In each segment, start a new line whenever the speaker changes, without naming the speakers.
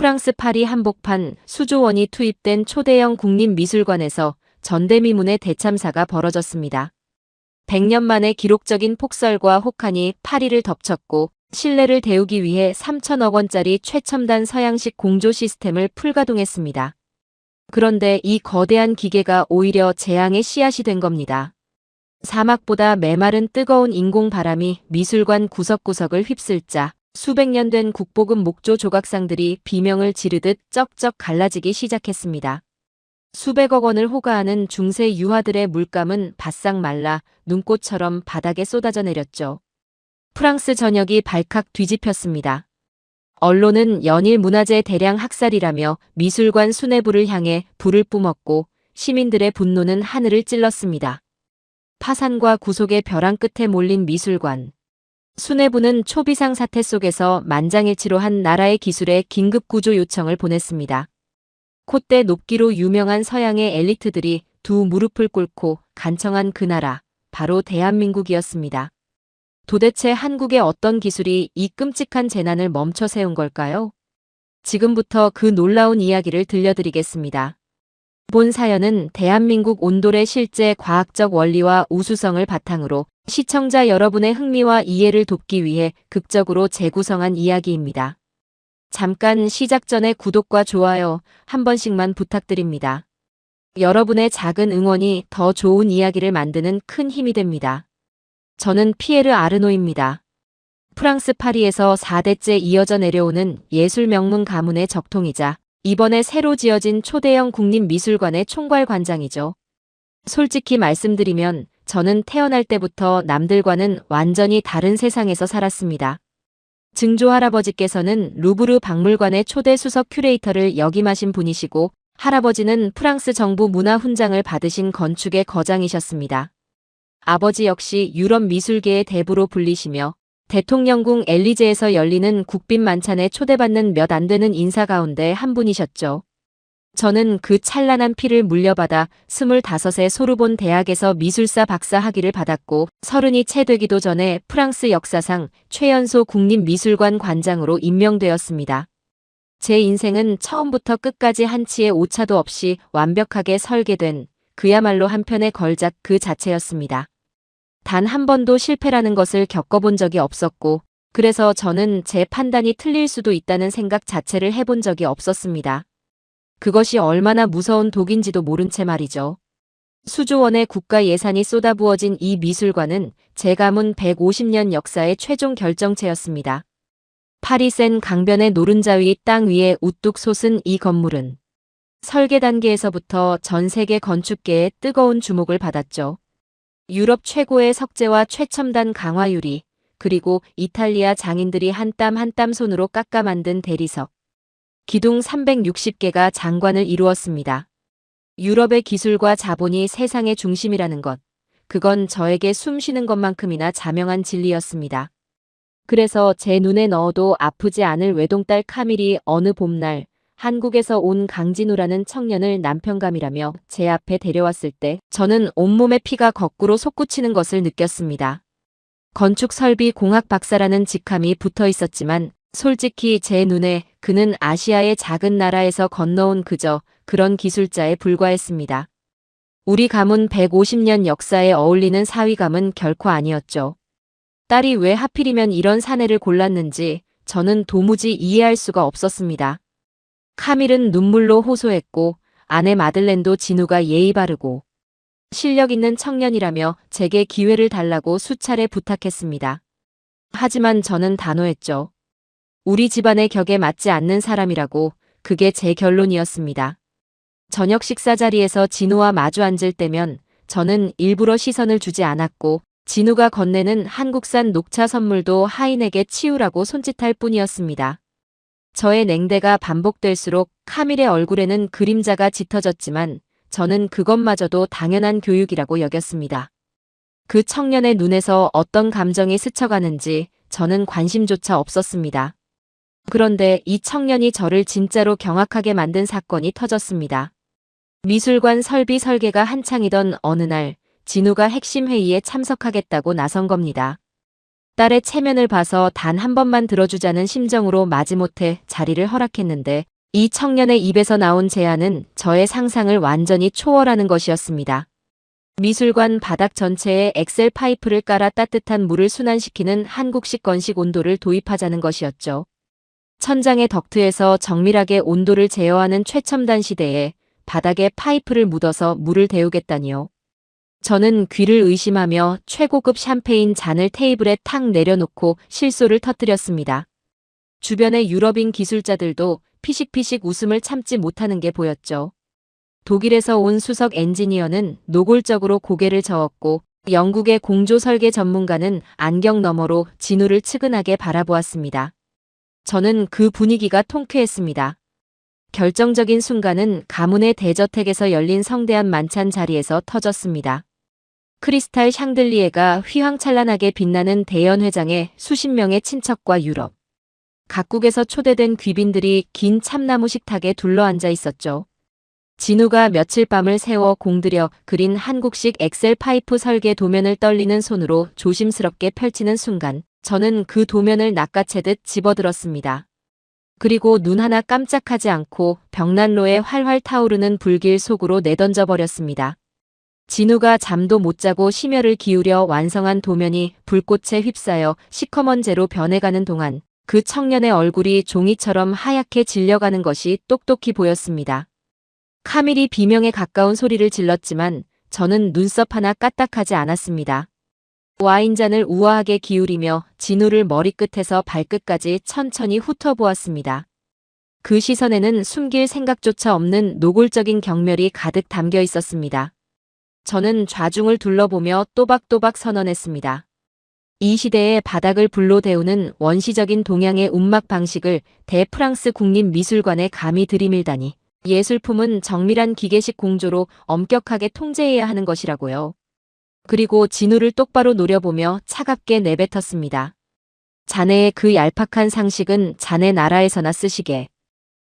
프랑스 파리 한복판 수조 원이 투입된 초대형 국립미술관에서 전대미문의 대참사가 벌어졌습니다. 100년 만에 기록적인 폭설과 혹한이 파리를 덮쳤고 실내를 데우기 위해 3천억 원짜리 최첨단 서양식 공조 시스템을 풀가동했습니다. 그런데 이 거대한 기계가 오히려 재앙의 씨앗이 된 겁니다. 사막보다 메마른 뜨거운 인공바람이 미술관 구석구석을 휩쓸자 수백 년 된 국보급 목조 조각상들이 비명을 지르듯 쩍쩍 갈라지기 시작했습니다. 수백억 원을 호가하는 중세 유화들의 물감은 바싹 말라 눈꽃처럼 바닥에 쏟아져 내렸죠. 프랑스 전역이 발칵 뒤집혔습니다. 언론은 연일 문화재 대량 학살이라며 미술관 수뇌부를 향해 불을 뿜었고 시민들의 분노는 하늘을 찔렀습니다. 파산과 구속의 벼랑 끝에 몰린 미술관. 수뇌부는 초비상 사태 속에서 만장일치로 한 나라의 기술에 긴급 구조 요청을 보냈습니다. 콧대 높기로 유명한 서양의 엘리트들이 두 무릎을 꿇고 간청한 그 나라, 바로 대한민국이었습니다. 도대체 한국의 어떤 기술이 이 끔찍한 재난을 멈춰 세운 걸까요? 지금부터 그 놀라운 이야기를 들려드리겠습니다. 본 사연은 대한민국 온돌의 실제 과학적 원리와 우수성을 바탕으로 시청자 여러분의 흥미와 이해를 돕기 위해 극적으로 재구성한 이야기입니다. 잠깐 시작 전에 구독과 좋아요 한 번씩만 부탁드립니다. 여러분의 작은 응원이 더 좋은 이야기를 만드는 큰 힘이 됩니다. 저는 피에르 아르노입니다. 프랑스 파리에서 4대째 이어져 내려오는 예술 명문 가문의 적통이자 이번에 새로 지어진 초대형 국립미술관의 총괄관장이죠. 솔직히 말씀드리면 저는 태어날 때부터 남들과는 완전히 다른 세상에서 살았습니다. 증조 할아버지께서는 루브르 박물관의 초대 수석 큐레이터를 역임하신 분이시고 할아버지는 프랑스 정부 문화훈장을 받으신 건축의 거장이셨습니다. 아버지 역시 유럽 미술계의 대부로 불리시며 대통령궁 엘리제에서 열리는 국빈 만찬에 초대받는 몇 안 되는 인사 가운데 한 분이셨죠. 저는 그 찬란한 피를 물려받아 25세 소르본 대학에서 미술사 박사 학위를 받았고 30이 채 되기도 전에 프랑스 역사상 최연소 국립미술관 관장으로 임명되었습니다. 제 인생은 처음부터 끝까지 한치의 오차도 없이 완벽하게 설계된 그야말로 한 편의 걸작 그 자체였습니다. 단 한 번도 실패라는 것을 겪어본 적이 없었고 그래서 저는 제 판단이 틀릴 수도 있다는 생각 자체를 해본 적이 없었습니다. 그것이 얼마나 무서운 독인지도 모른 채 말이죠. 수조 원의 국가 예산이 쏟아부어진 이 미술관은 제 가문 150년 역사의 최종 결정체였습니다. 파리 센 강변의 노른자 위 땅 위에 우뚝 솟은 이 건물은 설계 단계에서부터 전 세계 건축계의 뜨거운 주목을 받았죠. 유럽 최고의 석재와 최첨단 강화유리, 그리고 이탈리아 장인들이 한 땀 한 땀 손으로 깎아 만든 대리석. 기둥 360개가 장관을 이루었습니다. 유럽의 기술과 자본이 세상의 중심이라는 것, 그건 저에게 숨 쉬는 것만큼이나 자명한 진리였습니다. 그래서 제 눈에 넣어도 아프지 않을 외동딸 카밀이 어느 봄날 한국에서 온 강진우라는 청년을 남편감이라며 제 앞에 데려왔을 때 저는 온몸에 피가 거꾸로 솟구치는 것을 느꼈습니다. 건축설비 공학 박사라는 직함이 붙어 있었지만 솔직히 제 눈에 그는 아시아의 작은 나라에서 건너온 그저 그런 기술자에 불과했습니다. 우리 가문 150년 역사에 어울리는 사위감은 결코 아니었죠. 딸이 왜 하필이면 이런 사내를 골랐는지 저는 도무지 이해할 수가 없었습니다. 카밀은 눈물로 호소했고 아내 마들렌도 진우가 예의 바르고 실력 있는 청년이라며 제게 기회를 달라고 수차례 부탁했습니다. 하지만 저는 단호했죠. 우리 집안의 격에 맞지 않는 사람이라고 그게 제 결론이었습니다. 저녁 식사 자리에서 진우와 마주 앉을 때면 저는 일부러 시선을 주지 않았고 진우가 건네는 한국산 녹차 선물도 하인에게 치우라고 손짓할 뿐이었습니다. 저의 냉대가 반복될수록 카밀의 얼굴에는 그림자가 짙어졌지만 저는 그것마저도 당연한 교육이라고 여겼습니다. 그 청년의 눈에서 어떤 감정이 스쳐가는지 저는 관심조차 없었습니다. 그런데 이 청년이 저를 진짜로 경악하게 만든 사건이 터졌습니다. 미술관 설비 설계가 한창이던 어느 날 진우가 핵심 회의에 참석하겠다고 나선 겁니다. 딸의 체면을 봐서 단 한 번만 들어주자는 심정으로 마지못해 자리를 허락했는데 이 청년의 입에서 나온 제안은 저의 상상을 완전히 초월하는 것이었습니다. 미술관 바닥 전체에 엑셀 파이프를 깔아 따뜻한 물을 순환시키는 한국식 건식 온도를 도입하자는 것이었죠. 천장의 덕트에서 정밀하게 온도를 제어하는 최첨단 시대에 바닥에 파이프를 묻어서 물을 데우겠다니요. 저는 귀를 의심하며 최고급 샴페인 잔을 테이블에 탁 내려놓고 실소를 터뜨렸습니다. 주변의 유럽인 기술자들도 피식피식 웃음을 참지 못하는 게 보였죠. 독일에서 온 수석 엔지니어는 노골적으로 고개를 저었고 영국의 공조 설계 전문가는 안경 너머로 진우를 측은하게 바라보았습니다. 저는 그 분위기가 통쾌했습니다. 결정적인 순간은 가문의 대저택에서 열린 성대한 만찬 자리에서 터졌습니다. 크리스탈 샹들리에가 휘황찬란하게 빛나는 대연회장에 수십 명의 친척과 유럽 각국에서 초대된 귀빈들이 긴 참나무 식탁에 둘러앉아 있었죠. 진우가 며칠 밤을 새워 공들여 그린 한국식 엑셀 파이프 설계 도면을 떨리는 손으로 조심스럽게 펼치는 순간 저는 그 도면을 낚아채듯 집어들었습니다. 그리고 눈 하나 깜짝하지 않고 벽난로에 활활 타오르는 불길 속으로 내던져 버렸습니다. 진우가 잠도 못 자고 심혈을 기울여 완성한 도면이 불꽃에 휩싸여 시커먼 재로 변해가는 동안 그 청년의 얼굴이 종이처럼 하얗게 질려가는 것이 똑똑히 보였습니다. 카밀이 비명에 가까운 소리를 질렀지만 저는 눈썹 하나 까딱하지 않았습니다. 와인잔을 우아하게 기울이며 진우를 머리끝에서 발끝까지 천천히 훑어보았습니다. 그 시선에는 숨길 생각조차 없는 노골적인 경멸이 가득 담겨 있었습니다. 저는 좌중을 둘러보며 또박또박 선언했습니다. 이 시대의 바닥을 불로 데우는 원시적인 동양의 운막 방식을 대프랑스 국립미술관에 감히 들이밀다니. 예술품은 정밀한 기계식 공조로 엄격하게 통제해야 하는 것이라고요. 그리고 진우를 똑바로 노려보며 차갑게 내뱉었습니다. 자네의 그 얄팍한 상식은 자네 나라에서나 쓰시게.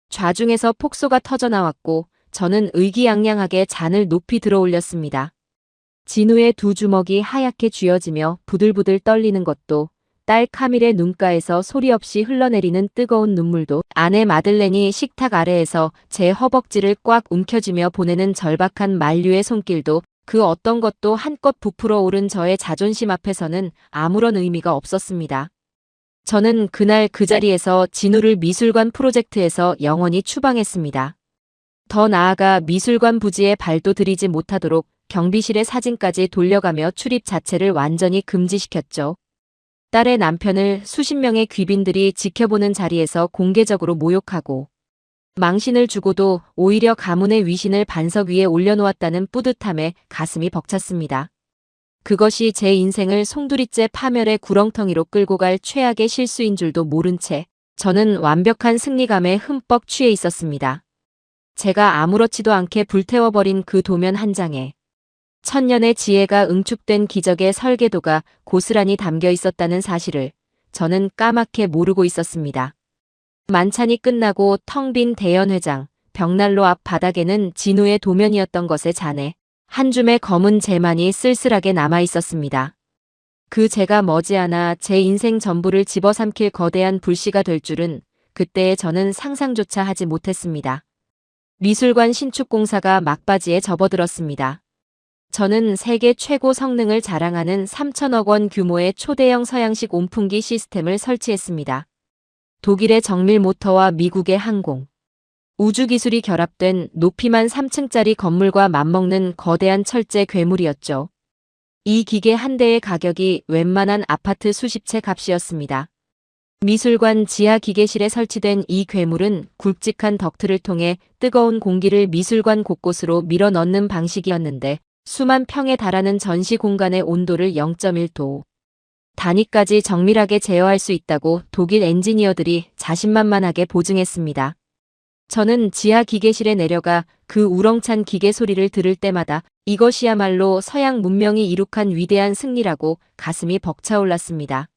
좌중에서 폭소가 터져나왔고 저는 의기양양하게 잔을 높이 들어올렸습니다. 진우의 두 주먹이 하얗게 쥐어지며 부들부들 떨리는 것도 딸 카밀의 눈가에서 소리 없이 흘러내리는 뜨거운 눈물도 아내 마들렌이 식탁 아래에서 제 허벅지를 꽉 움켜쥐며 보내는 절박한 만류의 손길도 그 어떤 것도 한껏 부풀어 오른 저의 자존심 앞에서는 아무런 의미가 없었습니다. 저는 그날 그 자리에서 진우를 미술관 프로젝트에서 영원히 추방했습니다. 더 나아가 미술관 부지에 발도 들이지 못하도록 경비실의 사진까지 돌려가며 출입 자체를 완전히 금지시켰죠. 딸의 남편을 수십 명의 귀빈들이 지켜보는 자리에서 공개적으로 모욕하고 망신을 주고도 오히려 가문의 위신을 반석 위에 올려놓았다는 뿌듯함에 가슴이 벅찼습니다. 그것이 제 인생을 송두리째 파멸의 구렁텅이로 끌고 갈 최악의 실수인 줄도 모른 채 저는 완벽한 승리감에 흠뻑 취해 있었습니다. 제가 아무렇지도 않게 불태워버린 그 도면 한 장에 천년의 지혜가 응축된 기적의 설계도가 고스란히 담겨 있었다는 사실을 저는 까맣게 모르고 있었습니다. 만찬이 끝나고 텅 빈 대연회장, 벽난로 앞 바닥에는 진우의 도면이었던 것에 잔해 한 줌의 검은 재만이 쓸쓸하게 남아 있었습니다. 그 재가 머지않아 제 인생 전부를 집어삼킬 거대한 불씨가 될 줄은 그때의 저는 상상조차 하지 못했습니다. 미술관 신축공사가 막바지에 접어들었습니다. 저는 세계 최고 성능을 자랑하는 3천억 원 규모의 초대형 서양식 온풍기 시스템을 설치했습니다. 독일의 정밀 모터와 미국의 항공, 우주 기술이 결합된 높이만 3층짜리 건물과 맞먹는 거대한 철제 괴물이었죠. 이 기계 한 대의 가격이 웬만한 아파트 수십 채 값이었습니다. 미술관 지하 기계실에 설치된 이 괴물은 굵직한 덕트를 통해 뜨거운 공기를 미술관 곳곳으로 밀어 넣는 방식이었는데 수만 평에 달하는 전시 공간의 온도를 0.1도 단위까지 정밀하게 제어할 수 있다고 독일 엔지니어들이 자신만만하게 보증했습니다. 저는 지하 기계실에 내려가 그 우렁찬 기계 소리를 들을 때마다 이것이야말로 서양 문명이 이룩한 위대한 승리라고 가슴이 벅차올랐습니다.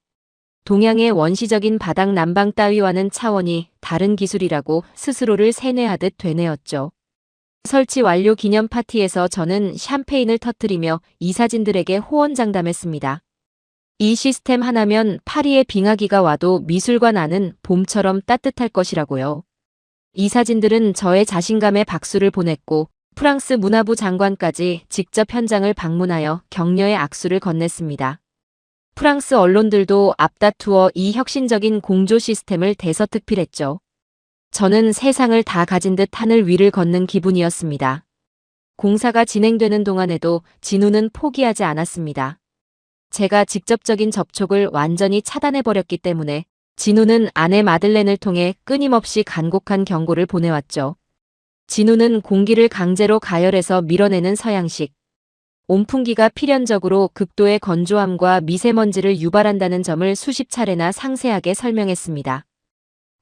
동양의 원시적인 바닥 난방 따위와는 차원이 다른 기술이라고 스스로를 세뇌하듯 되뇌었죠. 설치 완료 기념 파티에서 저는 샴페인을 터뜨리며 이사진들에게 호언장담했습니다. 이 시스템 하나면 파리에 빙하기가 와도 미술관 안은 봄처럼 따뜻할 것이라고요. 이 사진들은 저의 자신감에 박수를 보냈고 프랑스 문화부 장관까지 직접 현장을 방문하여 격려의 악수를 건넸습니다. 프랑스 언론들도 앞다투어 이 혁신적인 공조 시스템을 대서특필했죠. 저는 세상을 다 가진 듯 하늘 위를 걷는 기분이었습니다. 공사가 진행되는 동안에도 진우는 포기하지 않았습니다. 제가 직접적인 접촉을 완전히 차단해버렸기 때문에 진우는 아내 마들렌을 통해 끊임없이 간곡한 경고를 보내왔죠. 진우는 공기를 강제로 가열해서 밀어내는 서양식. 온풍기가 필연적으로 극도의 건조함과 미세먼지를 유발한다는 점을 수십 차례나 상세하게 설명했습니다.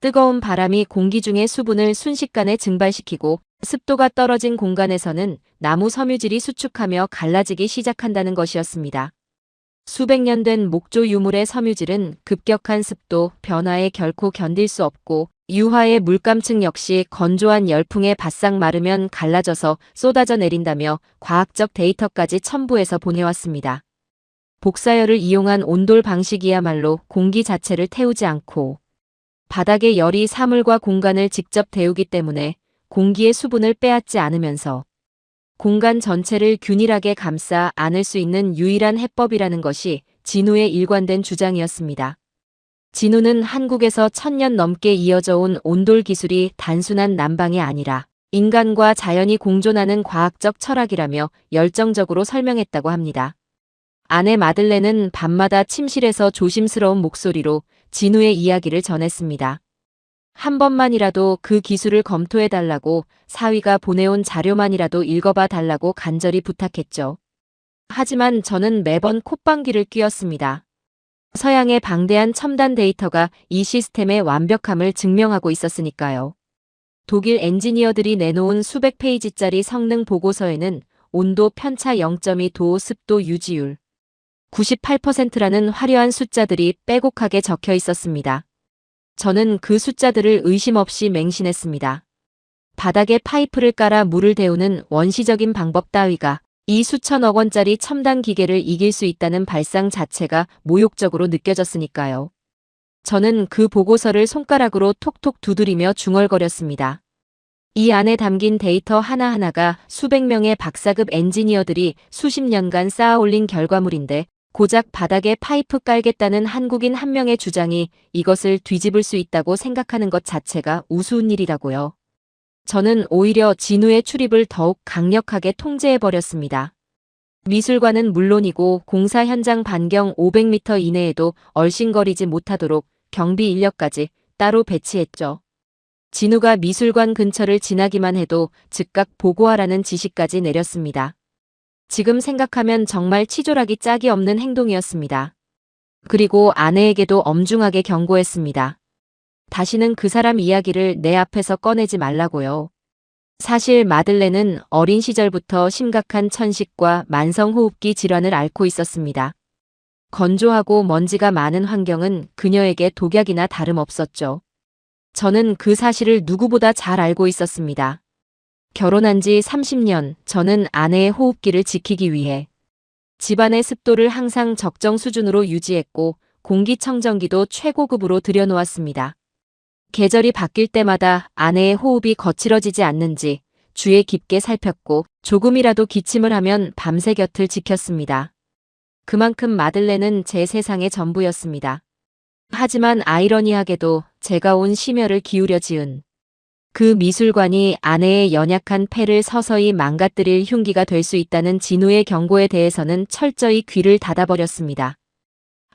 뜨거운 바람이 공기 중의 수분을 순식간에 증발시키고 습도가 떨어진 공간에서는 나무 섬유질이 수축하며 갈라지기 시작한다는 것이었습니다. 수백 년 된 목조 유물의 섬유질은 급격한 습도 변화에 결코 견딜 수 없고 유화의 물감층 역시 건조한 열풍에 바싹 마르면 갈라져서 쏟아져 내린다며 과학적 데이터까지 첨부해서 보내왔습니다. 복사열을 이용한 온돌 방식이야말로 공기 자체를 태우지 않고 바닥의 열이 사물과 공간을 직접 데우기 때문에 공기의 수분을 빼앗지 않으면서 공간 전체를 균일하게 감싸 안을 수 있는 유일한 해법이라는 것이 진우의 일관된 주장이었습니다. 진우는 한국에서 1000년 넘게 이어져 온 온돌 기술이 단순한 난방이 아니라 인간과 자연이 공존하는 과학적 철학이라며 열정적으로 설명했다고 합니다. 아내 마들렌은 밤마다 침실에서 조심스러운 목소리로 진우의 이야기를 전했습니다. 한 번만이라도 그 기술을 검토해달라고 사위가 보내온 자료만이라도 읽어봐 달라고 간절히 부탁했죠. 하지만 저는 매번 콧방귀를 뀌었습니다. 서양의 방대한 첨단 데이터가 이 시스템의 완벽함을 증명하고 있었으니까요. 독일 엔지니어들이 내놓은 수백 페이지짜리 성능 보고서에는 온도 편차 0.2도 습도 유지율 98%라는 화려한 숫자들이 빼곡하게 적혀 있었습니다. 저는 그 숫자들을 의심 없이 맹신했습니다. 바닥에 파이프를 깔아 물을 데우는 원시적인 방법 따위가 이 수천억 원짜리 첨단 기계를 이길 수 있다는 발상 자체가 모욕적으로 느껴졌으니까요. 저는 그 보고서를 손가락으로 톡톡 두드리며 중얼거렸습니다. 이 안에 담긴 데이터 하나하나가 수백 명의 박사급 엔지니어들이 수십 년간 쌓아올린 결과물인데 고작 바닥에 파이프 깔겠다는 한국인 한 명의 주장이 이것을 뒤집을 수 있다고 생각하는 것 자체가 우스운 일이라고요. 저는 오히려 진우의 출입을 더욱 강력하게 통제해버렸습니다. 미술관은 물론이고 공사 현장 반경 500m 이내에도 얼씬거리지 못하도록 경비 인력까지 따로 배치했죠. 진우가 미술관 근처를 지나기만 해도 즉각 보고하라는 지시까지 내렸습니다. 지금 생각하면 정말 치졸하기 짝이 없는 행동이었습니다. 그리고 아내에게도 엄중하게 경고했습니다. 다시는 그 사람 이야기를 내 앞에서 꺼내지 말라고요. 사실 마들렌은 어린 시절부터 심각한 천식과 만성호흡기 질환을 앓고 있었습니다. 건조하고 먼지가 많은 환경은 그녀에게 독약이나 다름없었죠. 저는 그 사실을 누구보다 잘 알고 있었습니다. 결혼한 지 30년, 저는 아내의 호흡기를 지키기 위해 집안의 습도를 항상 적정 수준으로 유지했고 공기청정기도 최고급으로 들여놓았습니다. 계절이 바뀔 때마다 아내의 호흡이 거칠어지지 않는지 주의 깊게 살폈고 조금이라도 기침을 하면 밤새 곁을 지켰습니다. 그만큼 마들렌은 제 세상의 전부였습니다. 하지만 아이러니하게도 제가 온 심혈을 기울여 지은 그 미술관이 아내의 연약한 폐를 서서히 망가뜨릴 흉기가 될 수 있다는 진우의 경고에 대해서는 철저히 귀를 닫아버렸습니다.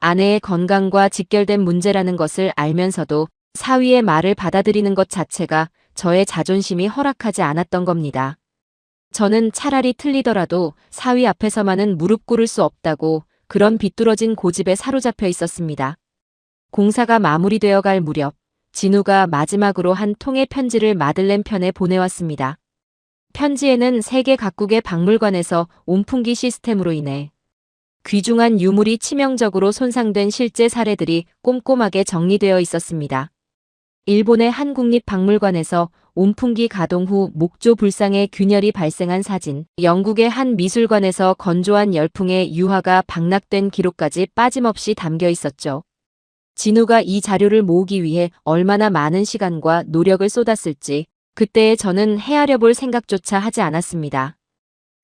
아내의 건강과 직결된 문제라는 것을 알면서도 사위의 말을 받아들이는 것 자체가 저의 자존심이 허락하지 않았던 겁니다. 저는 차라리 틀리더라도 사위 앞에서만은 무릎 꿇을 수 없다고 그런 비뚤어진 고집에 사로잡혀 있었습니다. 공사가 마무리되어 갈 무렵 진우가 마지막으로 한 통의 편지를 마들렌 편에 보내왔습니다. 편지에는 세계 각국의 박물관에서 온풍기 시스템으로 인해 귀중한 유물이 치명적으로 손상된 실제 사례들이 꼼꼼하게 정리되어 있었습니다. 일본의 한 국립박물관에서 온풍기 가동 후 목조 불상에 균열이 발생한 사진, 영국의 한 미술관에서 건조한 열풍에 유화가 방락된 기록까지 빠짐없이 담겨 있었죠. 진우가 이 자료를 모으기 위해 얼마나 많은 시간과 노력을 쏟았을지 그때의 저는 헤아려 볼 생각조차 하지 않았습니다.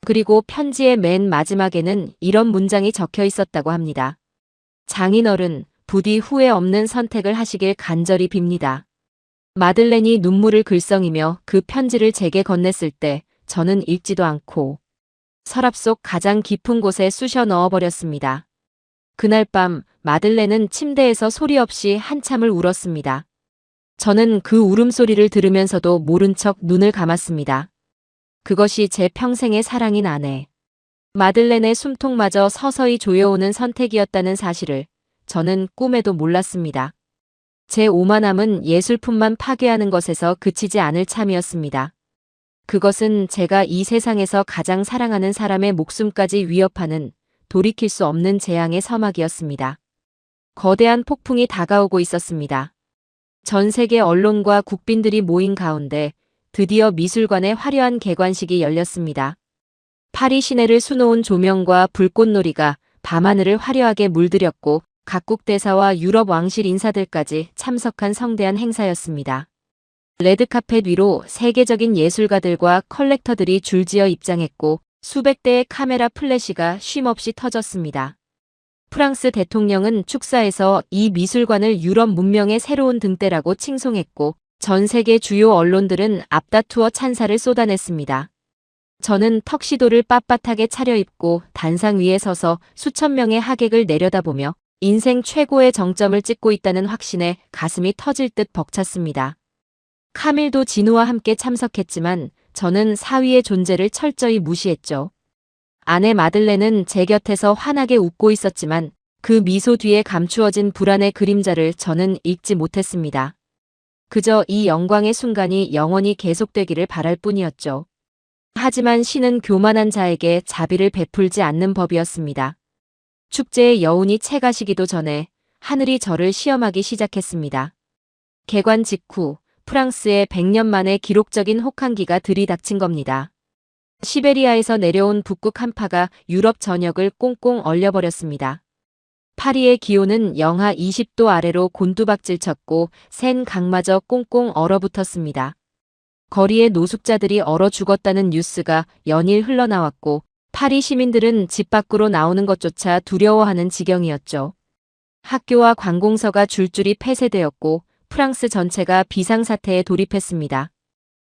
그리고 편지의 맨 마지막에는 이런 문장이 적혀 있었다고 합니다. 장인어른, 부디 후회 없는 선택을 하시길 간절히 빕니다. 마들렌이 눈물을 글썽이며 그 편지를 제게 건넸을 때 저는 읽지도 않고 서랍 속 가장 깊은 곳에 쑤셔 넣어버렸습니다. 그날 밤 마들렌은 침대에서 소리 없이 한참을 울었습니다. 저는 그 울음소리를 들으면서도 모른 척 눈을 감았습니다. 그것이 제 평생의 사랑인 아내. 마들렌의 숨통마저 서서히 조여오는 선택이었다는 사실을 저는 꿈에도 몰랐습니다. 제 오만함은 예술품만 파괴하는 것에서 그치지 않을 참이었습니다. 그것은 제가 이 세상에서 가장 사랑하는 사람의 목숨까지 위협하는 돌이킬 수 없는 재앙의 서막이었습니다. 거대한 폭풍이 다가오고 있었습니다. 전 세계 언론과 국빈들이 모인 가운데 드디어 미술관의 화려한 개관식이 열렸습니다. 파리 시내를 수놓은 조명과 불꽃놀이가 밤하늘을 화려하게 물들였고 각국 대사와 유럽 왕실 인사들까지 참석한 성대한 행사였습니다. 레드카펫 위로 세계적인 예술가들과 컬렉터들이 줄지어 입장했고 수백 대의 카메라 플래시가 쉼없이 터졌습니다. 프랑스 대통령은 축사에서 이 미술관을 유럽 문명의 새로운 등대라고 칭송했고 전 세계 주요 언론들은 앞다투어 찬사를 쏟아냈습니다. 저는 턱시도를 빳빳하게 차려입고 단상 위에 서서 수천 명의 하객을 내려다보며 인생 최고의 정점을 찍고 있다는 확신에 가슴이 터질 듯 벅찼습니다. 카밀도 진우와 함께 참석했지만 저는 사위의 존재를 철저히 무시했죠. 아내 마들렌은 제 곁에서 환하게 웃고 있었지만 그 미소 뒤에 감추어진 불안의 그림자를 저는 읽지 못했습니다. 그저 이 영광의 순간이 영원히 계속되기를 바랄 뿐이었죠. 하지만 신은 교만한 자에게 자비를 베풀지 않는 법이었습니다. 축제의 여운이 채 가시기도 전에 하늘이 저를 시험하기 시작했습니다. 개관 직후 프랑스의 100년 만에 기록적인 혹한기가 들이닥친 겁니다. 시베리아에서 내려온 북극 한파가 유럽 전역을 꽁꽁 얼려버렸습니다. 파리의 기온은 영하 20도 아래로 곤두박질 쳤고 센 강마저 꽁꽁 얼어붙었습니다. 거리에 노숙자들이 얼어 죽었다는 뉴스가 연일 흘러나왔고 파리 시민들은 집 밖으로 나오는 것조차 두려워하는 지경이었죠. 학교와 관공서가 줄줄이 폐쇄되었고 프랑스 전체가 비상사태에 돌입했습니다.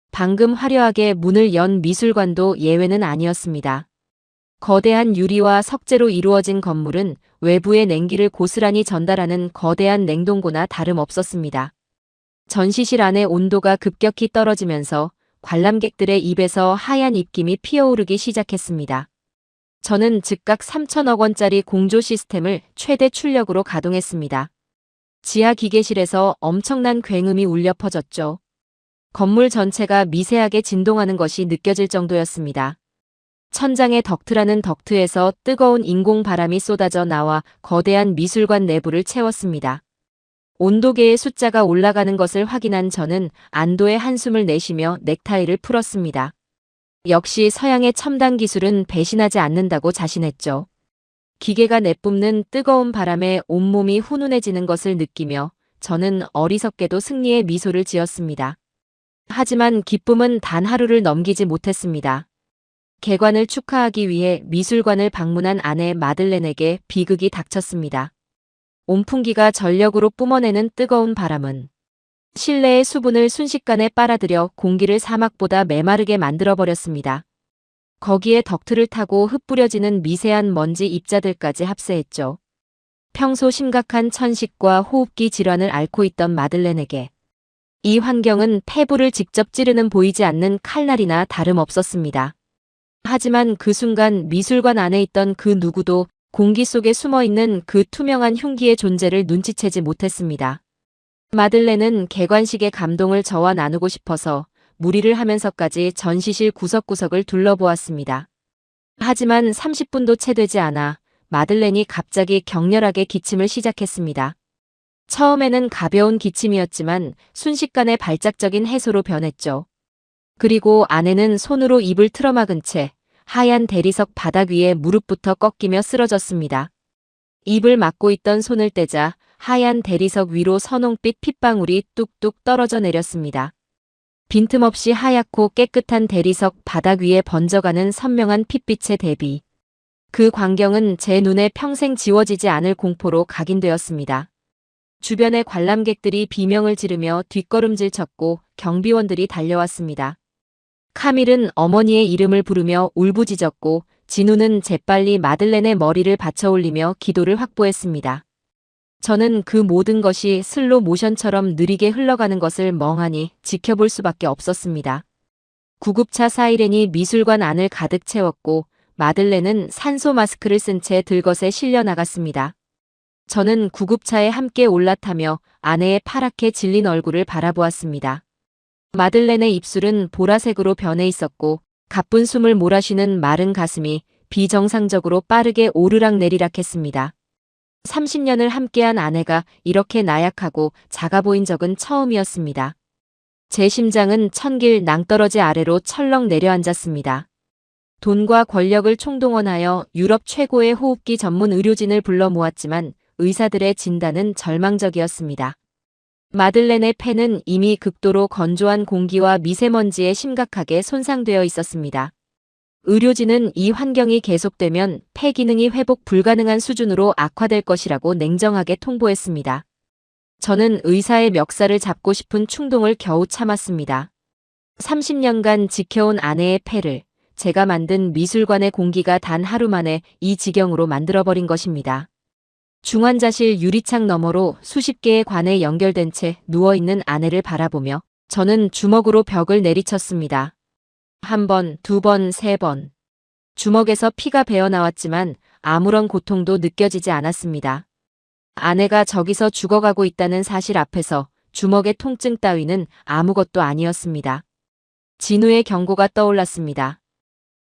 방금 화려하게 문을 연 미술관도 예외는 아니었습니다. 거대한 유리와 석재로 이루어진 건물은 외부의 냉기를 고스란히 전달하는 거대한 냉동고나 다름없었습니다. 전시실 안의 온도가 급격히 떨어지면서 관람객들의 입에서 하얀 입김이 피어오르기 시작했습니다. 저는 즉각 3천억 원짜리 공조 시스템을 최대 출력으로 가동했습니다. 지하 기계실에서 엄청난 굉음이 울려 퍼졌죠. 건물 전체가 미세하게 진동하는 것이 느껴질 정도였습니다. 천장의 덕트라는 덕트에서 뜨거운 인공 바람이 쏟아져 나와 거대한 미술관 내부를 채웠습니다. 온도계의 숫자가 올라가는 것을 확인한 저는 안도의 한숨을 내쉬며 넥타이를 풀었습니다. 역시 서양의 첨단 기술은 배신하지 않는다고 자신했죠. 기계가 내뿜는 뜨거운 바람에 온몸이 훈훈해지는 것을 느끼며 저는 어리석게도 승리의 미소를 지었습니다. 하지만 기쁨은 단 하루를 넘기지 못했습니다. 개관을 축하하기 위해 미술관을 방문한 아내 마들렌에게 비극이 닥쳤습니다. 온풍기가 전력으로 뿜어내는 뜨거운 바람은 실내의 수분을 순식간에 빨아들여 공기를 사막보다 메마르게 만들어버렸습니다. 거기에 덕트를 타고 흩뿌려지는 미세한 먼지 입자들까지 합세했죠. 평소 심각한 천식과 호흡기 질환을 앓고 있던 마들렌에게 이 환경은 폐부를 직접 찌르는 보이지 않는 칼날이나 다름없었습니다. 하지만 그 순간 미술관 안에 있던 그 누구도 공기 속에 숨어있는 그 투명한 흉기의 존재를 눈치채지 못했습니다. 마들렌은 개관식의 감동을 저와 나누고 싶어서 무리를 하면서까지 전시실 구석구석을 둘러보았습니다. 하지만 30분도 채 되지 않아 마들렌이 갑자기 격렬하게 기침을 시작했습니다. 처음에는 가벼운 기침이었지만 순식간에 발작적인 해소로 변했죠. 그리고 아내는 손으로 입을 틀어막은 채 하얀 대리석 바닥 위에 무릎부터 꺾이며 쓰러졌습니다. 입을 막고 있던 손을 떼자 하얀 대리석 위로 선홍빛 핏방울이 뚝뚝 떨어져 내렸습니다. 빈틈없이 하얗고 깨끗한 대리석 바닥 위에 번져가는 선명한 핏빛의 대비. 그 광경은 제 눈에 평생 지워지지 않을 공포로 각인되었습니다. 주변의 관람객들이 비명을 지르며 뒷걸음질 쳤고 경비원들이 달려왔습니다. 카밀은 어머니의 이름을 부르며 울부짖었고 진우는 재빨리 마들렌의 머리를 받쳐올리며 기도를 확보했습니다. 저는 그 모든 것이 슬로 모션처럼 느리게 흘러가는 것을 멍하니 지켜볼 수밖에 없었습니다. 구급차 사이렌이 미술관 안을 가득 채웠고 마들렌은 산소 마스크를 쓴 채 들것에 실려 나갔습니다. 저는 구급차에 함께 올라타며 아내의 파랗게 질린 얼굴을 바라보았습니다. 마들렌의 입술은 보라색으로 변해 있었고 가쁜 숨을 몰아쉬는 마른 가슴이 비정상적으로 빠르게 오르락 내리락 했습니다. 30년을 함께한 아내가 이렇게 나약하고 작아 보인 적은 처음이었습니다. 제 심장은 천길 낭떠러지 아래로 철렁 내려앉았습니다. 돈과 권력을 총동원하여 유럽 최고의 호흡기 전문 의료진을 불러 모았지만 의사들의 진단은 절망적이었습니다. 마들렌의 폐는 이미 극도로 건조한 공기와 미세먼지에 심각하게 손상되어 있었습니다. 의료진은 이 환경이 계속되면 폐 기능이 회복 불가능한 수준으로 악화될 것이라고 냉정하게 통보했습니다. 저는 의사의 멱살을 잡고 싶은 충동을 겨우 참았습니다. 30년간 지켜온 아내의 폐를 제가 만든 미술관의 공기가 단 하루 만에 이 지경으로 만들어버린 것입니다. 중환자실 유리창 너머로 수십 개의 관에 연결된 채 누워있는 아내를 바라보며 저는 주먹으로 벽을 내리쳤습니다. 한 번, 두 번, 세 번. 주먹에서 피가 배어나왔지만 아무런 고통도 느껴지지 않았습니다. 아내가 저기서 죽어가고 있다는 사실 앞에서 주먹의 통증 따위는 아무것도 아니었습니다. 진우의 경고가 떠올랐습니다.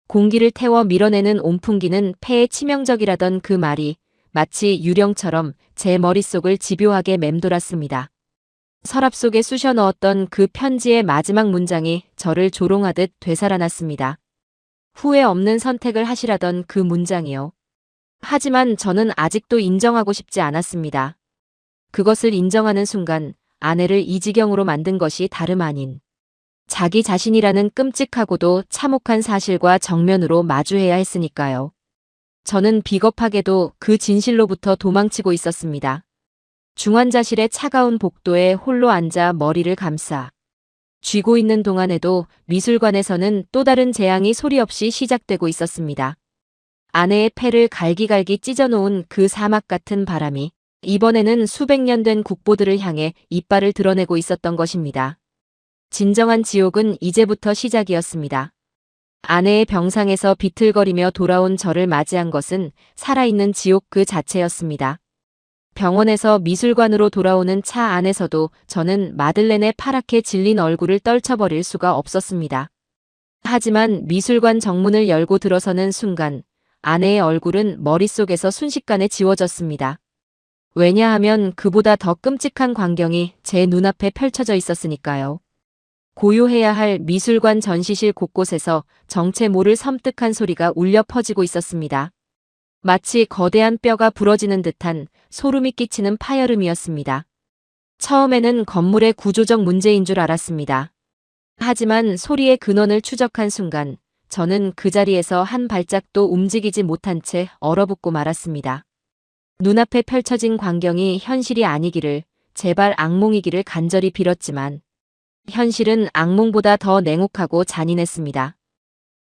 공기를 태워 밀어내는 온풍기는 폐에 치명적이라던 그 말이 마치 유령처럼 제 머릿속을 집요하게 맴돌았습니다. 서랍 속에 쑤셔 넣었던 그 편지의 마지막 문장이 저를 조롱하듯 되살아났습니다. 후회 없는 선택을 하시라던 그 문장이요. 하지만 저는 아직도 인정하고 싶지 않았습니다. 그것을 인정하는 순간 아내를 이 지경으로 만든 것이 다름 아닌 자기 자신이라는 끔찍하고도 참혹한 사실과 정면으로 마주해야 했으니까요. 저는 비겁하게도 그 진실로부터 도망치고 있었습니다. 중환자실의 차가운 복도에 홀로 앉아 머리를 감싸 쥐고 있는 동안에도 미술관에서는 또 다른 재앙이 소리 없이 시작되고 있었습니다. 아내의 폐를 갈기갈기 찢어놓은 그 사막 같은 바람이 이번에는 수백 년 된 국보들을 향해 이빨을 드러내고 있었던 것입니다. 진정한 지옥은 이제부터 시작이었습니다. 아내의 병상에서 비틀거리며 돌아온 저를 맞이한 것은 살아있는 지옥 그 자체였습니다. 병원에서 미술관으로 돌아오는 차 안에서도 저는 마들렌의 파랗게 질린 얼굴을 떨쳐버릴 수가 없었습니다. 하지만 미술관 정문을 열고 들어서는 순간 아내의 얼굴은 머릿속에서 순식간에 지워졌습니다. 왜냐하면 그보다 더 끔찍한 광경이 제 눈앞에 펼쳐져 있었으니까요. 고요해야 할 미술관 전시실 곳곳에서 정체 모를 섬뜩한 소리가 울려 퍼지고 있었습니다. 마치 거대한 뼈가 부러지는 듯한 소름이 끼치는 파열음이었습니다. 처음에는 건물의 구조적 문제인 줄 알았습니다. 하지만 소리의 근원을 추적한 순간 저는 그 자리에서 한 발짝도 움직이지 못한 채 얼어붙고 말았습니다. 눈앞에 펼쳐진 광경이 현실이 아니기를, 제발 악몽이기를 간절히 빌었지만 현실은 악몽보다 더 냉혹하고 잔인했습니다.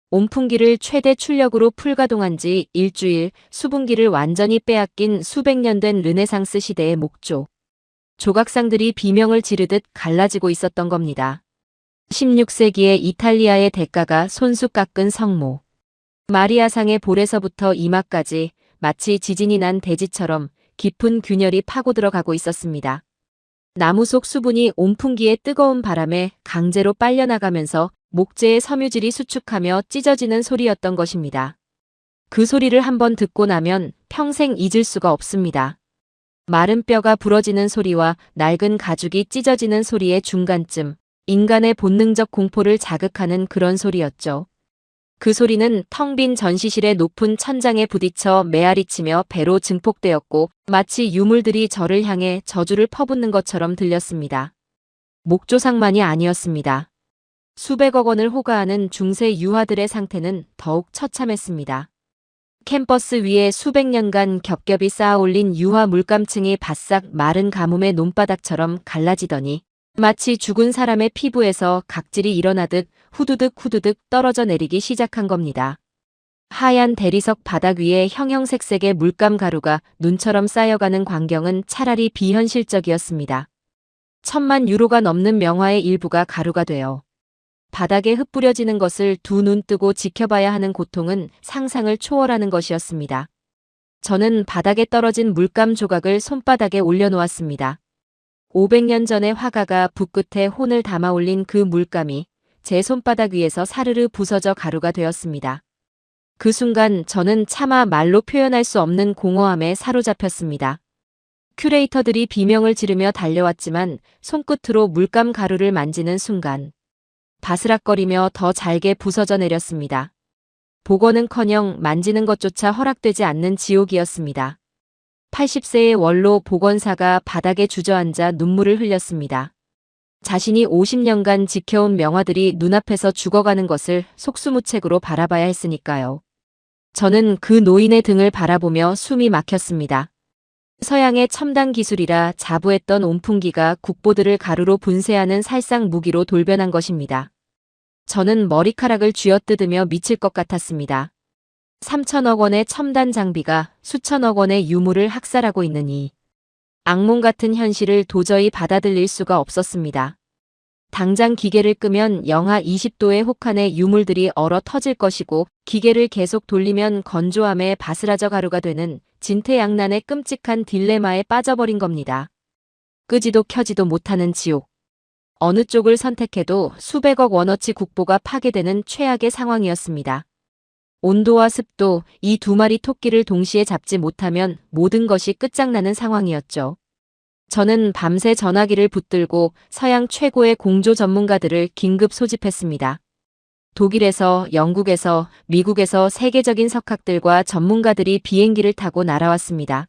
온풍기를 최대 출력으로 풀가동한 지 일주일, 수분기를 완전히 빼앗긴 수백 년 된 르네상스 시대의 목조. 조각상들이 비명을 지르듯 갈라지고 있었던 겁니다. 16세기의 이탈리아의 대가가 손수 깎은 성모. 마리아상의 볼에서부터 이마까지 마치 지진이 난 대지처럼 깊은 균열이 파고들어가고 있었습니다. 나무 속 수분이 온풍기의 뜨거운 바람에 강제로 빨려나가면서 목재의 섬유질이 수축하며 찢어지는 소리였던 것입니다. 그 소리를 한번 듣고 나면 평생 잊을 수가 없습니다. 마른 뼈가 부러지는 소리와 낡은 가죽이 찢어지는 소리의 중간쯤 인간의 본능적 공포를 자극하는 그런 소리였죠. 그 소리는 텅 빈 전시실의 높은 천장에 부딪혀 메아리치며 배로 증폭되었고 마치 유물들이 저를 향해 저주를 퍼붓는 것처럼 들렸습니다. 목조상만이 아니었습니다. 수백억 원을 호가하는 중세 유화들의 상태는 더욱 처참했습니다. 캠퍼스 위에 수백 년간 겹겹이 쌓아올린 유화 물감층이 바싹 마른 가뭄의 논바닥처럼 갈라지더니 마치 죽은 사람의 피부에서 각질이 일어나듯 후두득 후두득 떨어져 내리기 시작한 겁니다. 하얀 대리석 바닥 위에 형형색색의 물감 가루가 눈처럼 쌓여가는 광경은 차라리 비현실적이었습니다. 1,000만 유로가 넘는 명화의 일부가 가루가 되어 바닥에 흩뿌려지는 것을 두 눈 뜨고 지켜봐야 하는 고통은 상상을 초월하는 것이었습니다. 저는 바닥에 떨어진 물감 조각을 손바닥에 올려놓았습니다. 500년 전의 화가가 붓끝에 혼을 담아 올린 그 물감이 제 손바닥 위에서 사르르 부서져 가루가 되었습니다. 그 순간 저는 차마 말로 표현할 수 없는 공허함에 사로잡혔습니다. 큐레이터들이 비명을 지르며 달려왔지만 손끝으로 물감 가루를 만지는 순간 바스락거리며 더 잘게 부서져 내렸습니다. 복원은커녕 만지는 것조차 허락되지 않는 지옥이었습니다. 80세의 원로 복원사가 바닥에 주저앉아 눈물을 흘렸습니다. 자신이 50년간 지켜온 명화들이 눈앞에서 죽어가는 것을 속수무책으로 바라봐야 했으니까요. 저는 그 노인의 등을 바라보며 숨이 막혔습니다. 서양의 첨단 기술이라 자부했던 온풍기가 국보들을 가루로 분쇄하는 살상 무기로 돌변한 것입니다. 저는 머리카락을 쥐어뜯으며 미칠 것 같았습니다. 3천억 원의 첨단 장비가 수천억 원의 유물을 학살하고 있는 이 악몽 같은 현실을 도저히 받아들일 수가 없었습니다. 당장 기계를 끄면 영하 20도의 혹한의 유물들이 얼어 터질 것이고 기계를 계속 돌리면 건조함에 바스라져 가루가 되는 진퇴양난의 끔찍한 딜레마에 빠져버린 겁니다. 끄지도 켜지도 못하는 지옥. 어느 쪽을 선택해도 수백억 원어치 국보가 파괴되는 최악의 상황이었습니다. 온도와 습도, 이 두 마리 토끼를 동시에 잡지 못하면 모든 것이 끝장나는 상황이었죠. 저는 밤새 전화기를 붙들고 서양 최고의 공조 전문가들을 긴급 소집했습니다. 독일에서, 영국에서, 미국에서 세계적인 석학들과 전문가들이 비행기를 타고 날아왔습니다.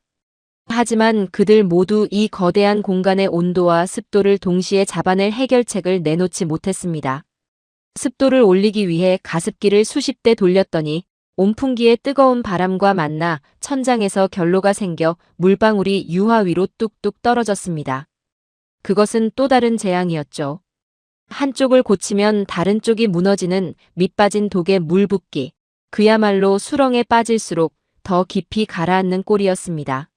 하지만 그들 모두 이 거대한 공간의 온도와 습도를 동시에 잡아낼 해결책을 내놓지 못했습니다. 습도를 올리기 위해 가습기를 수십 대 돌렸더니 온풍기의 뜨거운 바람과 만나 천장에서 결로가 생겨 물방울이 유화 위로 뚝뚝 떨어졌습니다. 그것은 또 다른 재앙이었죠. 한쪽을 고치면 다른 쪽이 무너지는 밑빠진 독의 물 붓기. 그야말로 수렁에 빠질수록 더 깊이 가라앉는 꼴이었습니다.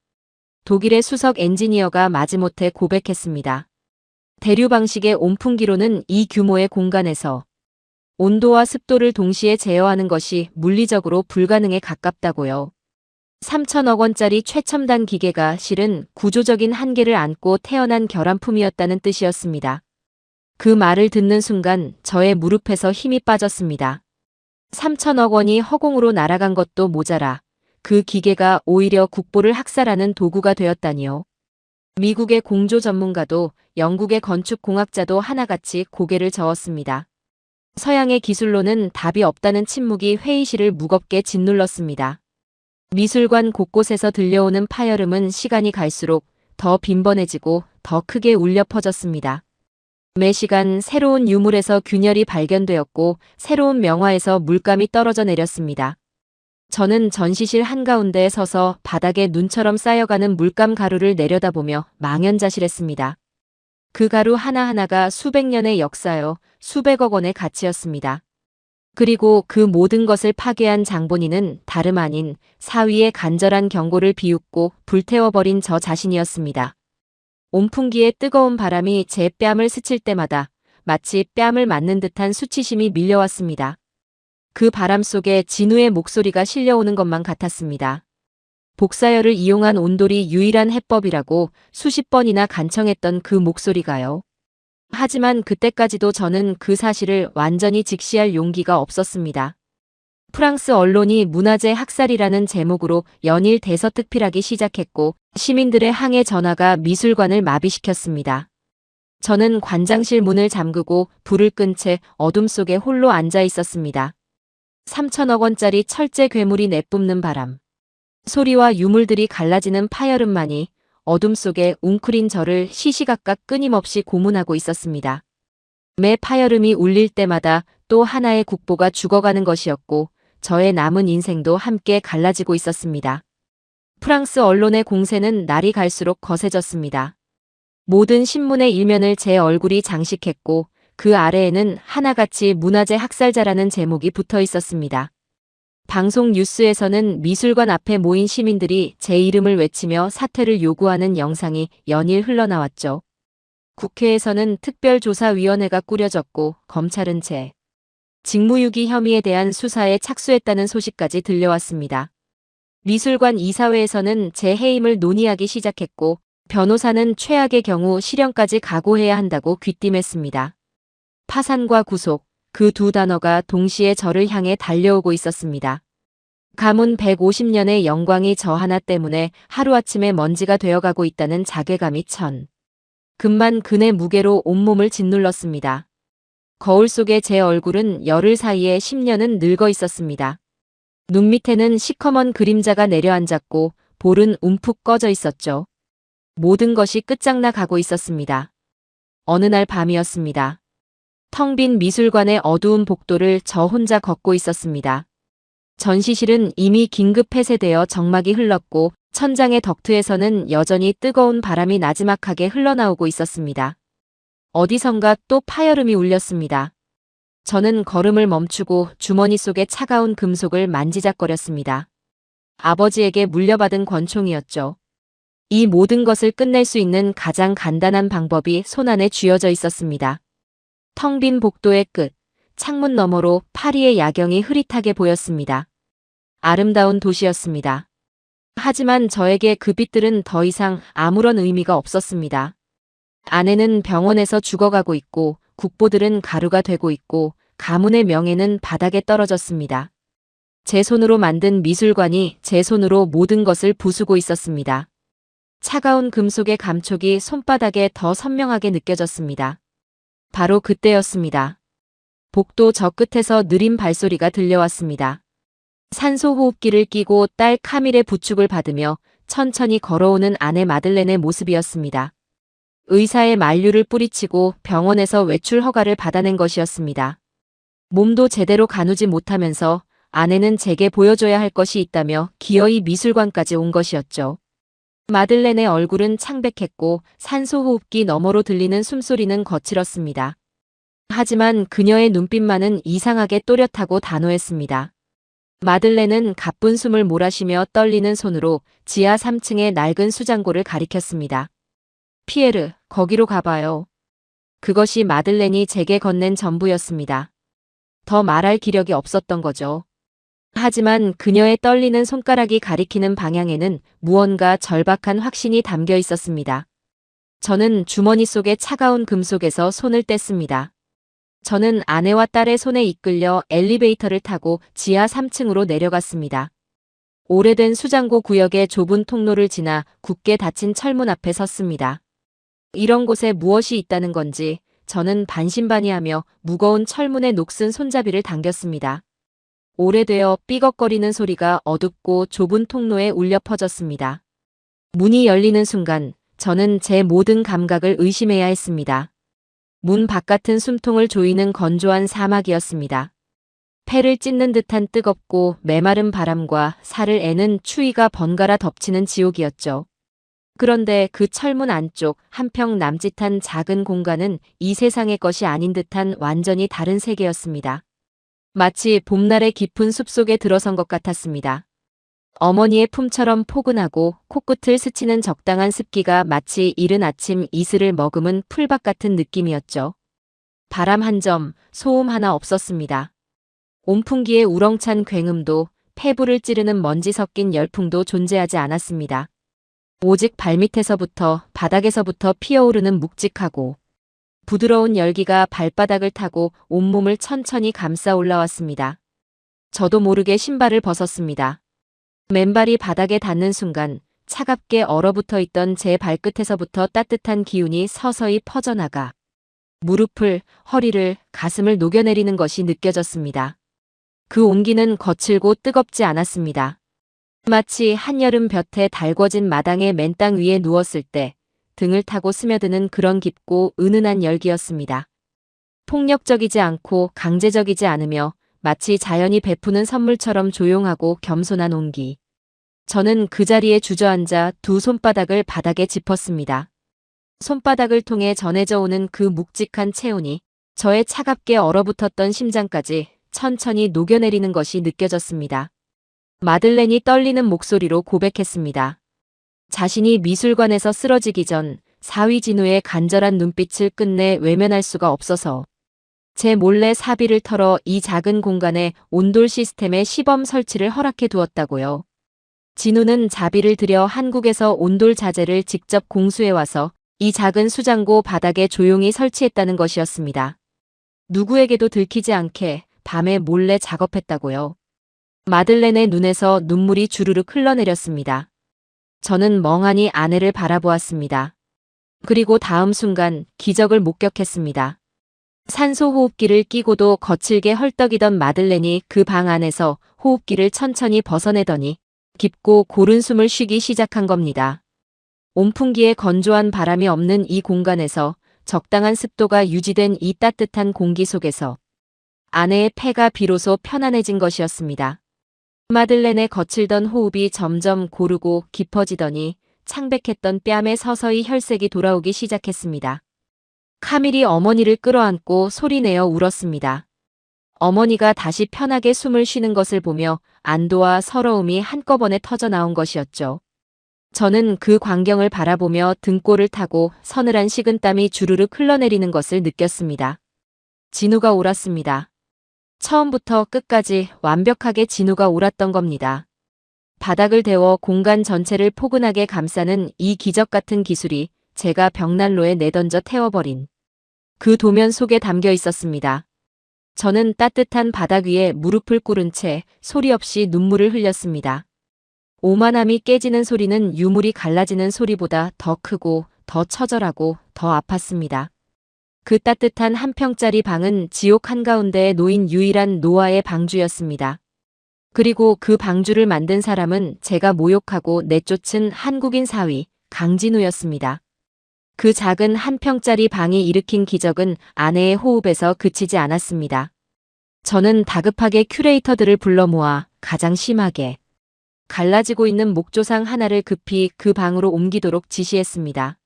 독일의 수석 엔지니어가 마지못해 고백했습니다. 대류 방식의 온풍기로는 이 규모의 공간에서 온도와 습도를 동시에 제어하는 것이 물리적으로 불가능에 가깝다고요. 3천억 원짜리 최첨단 기계가 실은 구조적인 한계를 안고 태어난 결함품이었다는 뜻이었습니다. 그 말을 듣는 순간 저의 무릎에서 힘이 빠졌습니다. 3천억 원이 허공으로 날아간 것도 모자라 그 기계가 오히려 국보를 학살하는 도구가 되었다니요. 미국의 공조 전문가도 영국의 건축공학자도 하나같이 고개를 저었습니다. 서양의 기술로는 답이 없다는 침묵이 회의실을 무겁게 짓눌렀습니다. 미술관 곳곳에서 들려오는 파열음은 시간이 갈수록 더 빈번해지고 더 크게 울려 퍼졌습니다. 매 시간 새로운 유물에서 균열이 발견되었고 새로운 명화에서 물감이 떨어져 내렸습니다. 저는 전시실 한가운데에 서서 바닥에 눈처럼 쌓여가는 물감 가루를 내려다보며 망연자실했습니다. 그 가루 하나하나가 수백 년의 역사여 수백억 원의 가치였습니다. 그리고 그 모든 것을 파괴한 장본인은 다름 아닌 사위의 간절한 경고를 비웃고 불태워버린 저 자신이었습니다. 온풍기의 뜨거운 바람이 제 뺨을 스칠 때마다 마치 뺨을 맞는 듯한 수치심이 밀려왔습니다. 그 바람 속에 진우의 목소리가 실려오는 것만 같았습니다. 복사열을 이용한 온돌이 유일한 해법이라고 수십 번이나 간청했던 그 목소리가요. 하지만 그때까지도 저는 그 사실을 완전히 직시할 용기가 없었습니다. 프랑스 언론이 문화재 학살이라는 제목으로 연일 대서특필하기 시작했고 시민들의 항해 전화가 미술관을 마비시켰습니다. 저는 관장실 문을 잠그고 불을 끈 채 어둠 속에 홀로 앉아 있었습니다. 3천억 원짜리 철제 괴물이 내뿜는 바람. 소리와 유물들이 갈라지는 파열음만이 어둠 속에 웅크린 저를 시시각각 끊임없이 고문하고 있었습니다. 매 파열음이 울릴 때마다 또 하나의 국보가 죽어가는 것이었고 저의 남은 인생도 함께 갈라지고 있었습니다. 프랑스 언론의 공세는 날이 갈수록 거세졌습니다. 모든 신문의 일면을 제 얼굴이 장식했고 그 아래에는 하나같이 문화재 학살자라는 제목이 붙어 있었습니다. 방송 뉴스에서는 미술관 앞에 모인 시민들이 제 이름을 외치며 사퇴를 요구하는 영상이 연일 흘러나왔죠. 국회에서는 특별조사위원회가 꾸려졌고 검찰은 제 직무유기 혐의에 대한 수사에 착수했다는 소식까지 들려왔습니다. 미술관 이사회에서는 제 해임을 논의하기 시작했고 변호사는 최악의 경우 실형까지 각오해야 한다고 귀띔했습니다. 파산과 구속, 그 두 단어가 동시에 저를 향해 달려오고 있었습니다. 가문 150년의 영광이 저 하나 때문에 하루아침에 먼지가 되어가고 있다는 자괴감이 금만 근의 무게로 온몸을 짓눌렀습니다. 거울 속의 제 얼굴은 열흘 사이에 10년은 늙어 있었습니다. 눈 밑에는 시커먼 그림자가 내려앉았고 볼은 움푹 꺼져 있었죠. 모든 것이 끝장나 가고 있었습니다. 어느 날 밤이었습니다. 텅 빈 미술관의 어두운 복도를 저 혼자 걷고 있었습니다. 전시실은 이미 긴급 폐쇄되어 정막이 흘렀고 천장의 덕트에서는 여전히 뜨거운 바람이 나지막하게 흘러나오고 있었습니다. 어디선가 또 파열음이 울렸습니다. 저는 걸음을 멈추고 주머니 속의 차가운 금속을 만지작거렸습니다. 아버지에게 물려받은 권총이었죠. 이 모든 것을 끝낼 수 있는 가장 간단한 방법이 손안에 쥐어져 있었습니다. 텅 빈 복도의 끝, 창문 너머로 파리의 야경이 흐릿하게 보였습니다. 아름다운 도시였습니다. 하지만 저에게 그 빛들은 더 이상 아무런 의미가 없었습니다. 아내는 병원에서 죽어가고 있고 국보들은 가루가 되고 있고 가문의 명예는 바닥에 떨어졌습니다. 제 손으로 만든 미술관이 제 손으로 모든 것을 부수고 있었습니다. 차가운 금속의 감촉이 손바닥에 더 선명하게 느껴졌습니다. 바로 그때였습니다. 복도 저 끝에서 느린 발소리가 들려왔습니다. 산소호흡기를 끼고 딸 카밀의 부축을 받으며 천천히 걸어오는 아내 마들렌의 모습이었습니다. 의사의 만류를 뿌리치고 병원에서 외출 허가를 받아낸 것이었습니다. 몸도 제대로 가누지 못하면서 아내는 제게 보여줘야 할 것이 있다며 기어이 미술관까지 온 것이었죠. 마들렌의 얼굴은 창백했고 산소호흡기 너머로 들리는 숨소리는 거칠었습니다. 하지만 그녀의 눈빛만은 이상하게 또렷하고 단호했습니다. 마들렌은 가쁜 숨을 몰아쉬며 떨리는 손으로 지하 3층의 낡은 수장고를 가리켰습니다. 피에르, 거기로 가봐요. 그것이 마들렌이 제게 건넨 전부였습니다. 더 말할 기력이 없었던 거죠. 하지만 그녀의 떨리는 손가락이 가리키는 방향에는 무언가 절박한 확신이 담겨 있었습니다. 저는 주머니 속의 차가운 금속에서 손을 뗐습니다. 저는 아내와 딸의 손에 이끌려 엘리베이터를 타고 지하 3층으로 내려갔습니다. 오래된 수장고 구역의 좁은 통로를 지나 굳게 닫힌 철문 앞에 섰습니다. 이런 곳에 무엇이 있다는 건지 저는 반신반의하며 무거운 철문의 녹슨 손잡이를 당겼습니다. 오래되어 삐걱거리는 소리가 어둡고 좁은 통로에 울려 퍼졌습니다. 문이 열리는 순간 저는 제 모든 감각을 의심해야 했습니다. 문 바깥은 숨통을 조이는 건조한 사막이었습니다. 폐를 찢는 듯한 뜨겁고 메마른 바람과 살을 애는 추위가 번갈아 덮치는 지옥이었죠. 그런데 그 철문 안쪽 한평 남짓한 작은 공간은 이 세상의 것이 아닌 듯한 완전히 다른 세계였습니다. 마치 봄날의 깊은 숲속에 들어선 것 같았습니다. 어머니의 품처럼 포근하고 코끝을 스치는 적당한 습기가 마치 이른 아침 이슬을 머금은 풀밭 같은 느낌이었죠. 바람 한 점, 소음 하나 없었습니다. 온풍기의 우렁찬 굉음도 폐부를 찌르는 먼지 섞인 열풍도 존재하지 않았습니다. 오직 발밑에서부터 바닥에서부터 피어오르는 묵직하고 부드러운 열기가 발바닥을 타고 온몸을 천천히 감싸 올라왔습니다. 저도 모르게 신발을 벗었습니다. 맨발이 바닥에 닿는 순간 차갑게 얼어붙어 있던 제 발끝에서부터 따뜻한 기운이 서서히 퍼져나가 무릎을, 허리를, 가슴을 녹여내리는 것이 느껴졌습니다. 그 온기는 거칠고 뜨겁지 않았습니다. 마치 한여름 볕에 달궈진 마당의 맨땅 위에 누웠을 때 등을 타고 스며드는 그런 깊고 은은한 열기였습니다. 폭력적이지 않고 강제적이지 않으며 마치 자연이 베푸는 선물처럼 조용하고 겸손한 온기. 저는 그 자리에 주저앉아 두 손바닥을 바닥에 짚었습니다. 손바닥을 통해 전해져 오는 그 묵직한 체온이 저의 차갑게 얼어붙었던 심장까지 천천히 녹여내리는 것이 느껴졌습니다. 마들렌이 떨리는 목소리로 고백했습니다. 자신이 미술관에서 쓰러지기 전 사위 진우의 간절한 눈빛을 끝내 외면할 수가 없어서 제 몰래 사비를 털어 이 작은 공간에 온돌 시스템의 시범 설치를 허락해 두었다고요. 진우는 자비를 들여 한국에서 온돌 자재를 직접 공수해 와서 이 작은 수장고 바닥에 조용히 설치했다는 것이었습니다. 누구에게도 들키지 않게 밤에 몰래 작업했다고요. 마들렌의 눈에서 눈물이 주르륵 흘러내렸습니다. 저는 멍하니 아내를 바라보았습니다. 그리고 다음 순간 기적을 목격했습니다. 산소 호흡기를 끼고도 거칠게 헐떡이던 마들렌이 그 방 안에서 호흡기를 천천히 벗어내더니 깊고 고른 숨을 쉬기 시작한 겁니다. 온풍기에 건조한 바람이 없는 이 공간에서 적당한 습도가 유지된 이 따뜻한 공기 속에서 아내의 폐가 비로소 편안해진 것이었습니다. 마들렌의 거칠던 호흡이 점점 고르고 깊어지더니 창백했던 뺨에 서서히 혈색이 돌아오기 시작했습니다. 카밀이 어머니를 끌어안고 소리내어 울었습니다. 어머니가 다시 편하게 숨을 쉬는 것을 보며 안도와 서러움이 한꺼번에 터져나온 것이었죠. 저는 그 광경을 바라보며 등골을 타고 서늘한 식은땀이 주르륵 흘러내리는 것을 느꼈습니다. 진우가 옳았습니다. 처음부터 끝까지 완벽하게 진우가 옳았던 겁니다. 바닥을 데워 공간 전체를 포근하게 감싸는 이 기적 같은 기술이 제가 벽난로에 내던져 태워버린 그 도면 속에 담겨 있었습니다. 저는 따뜻한 바닥 위에 무릎을 꿇은 채 소리 없이 눈물을 흘렸습니다. 오만함이 깨지는 소리는 유물이 갈라지는 소리보다 더 크고 더 처절하고 더 아팠습니다. 그 따뜻한 한 평짜리 방은 지옥 한가운데에 놓인 유일한 노아의 방주였습니다. 그리고 그 방주를 만든 사람은 제가 모욕하고 내쫓은 한국인 사위 강진우였습니다. 그 작은 한 평짜리 방이 일으킨 기적은 아내의 호흡에서 그치지 않았습니다. 저는 다급하게 큐레이터들을 불러 모아 가장 심하게 갈라지고 있는 목조상 하나를 급히 그 방으로 옮기도록 지시했습니다.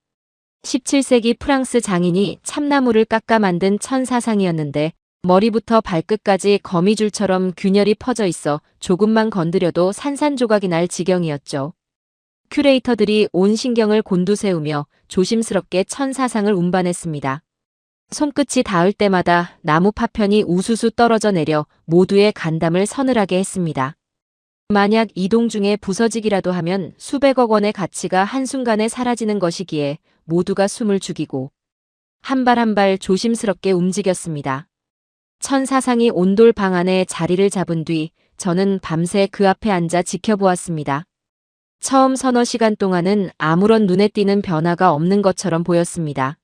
17세기 프랑스 장인이 참나무를 깎아 만든 천사상이었는데 머리부터 발끝까지 거미줄처럼 균열이 퍼져 있어 조금만 건드려도 산산조각이 날 지경이었죠. 큐레이터들이 온 신경을 곤두세우며 조심스럽게 천사상을 운반했습니다. 손끝이 닿을 때마다 나무 파편이 우수수 떨어져 내려 모두의 간담을 서늘하게 했습니다. 만약 이동 중에 부서지기라도 하면 수백억 원의 가치가 한순간에 사라지는 것이기에 모두가 숨을 죽이고 한 발 한 발 조심스럽게 움직였습니다. 천사상이 온돌 방 안에 자리를 잡은 뒤 저는 밤새 그 앞에 앉아 지켜보았습니다. 처음 서너 시간 동안은 아무런 눈에 띄는 변화가 없는 것처럼 보였습니다.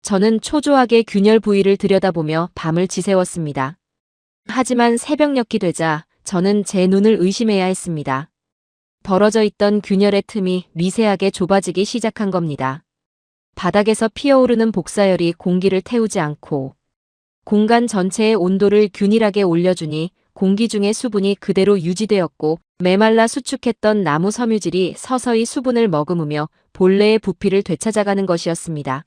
저는 초조하게 균열 부위를 들여다보며 밤을 지새웠습니다. 하지만 새벽녘이 되자 저는 제 눈을 의심해야 했습니다. 벌어져 있던 균열의 틈이 미세하게 좁아지기 시작한 겁니다. 바닥에서 피어오르는 복사열이 공기를 태우지 않고 공간 전체의 온도를 균일하게 올려주니 공기 중의 수분이 그대로 유지되었고 메말라 수축했던 나무 섬유질이 서서히 수분을 머금으며 본래의 부피를 되찾아가는 것이었습니다.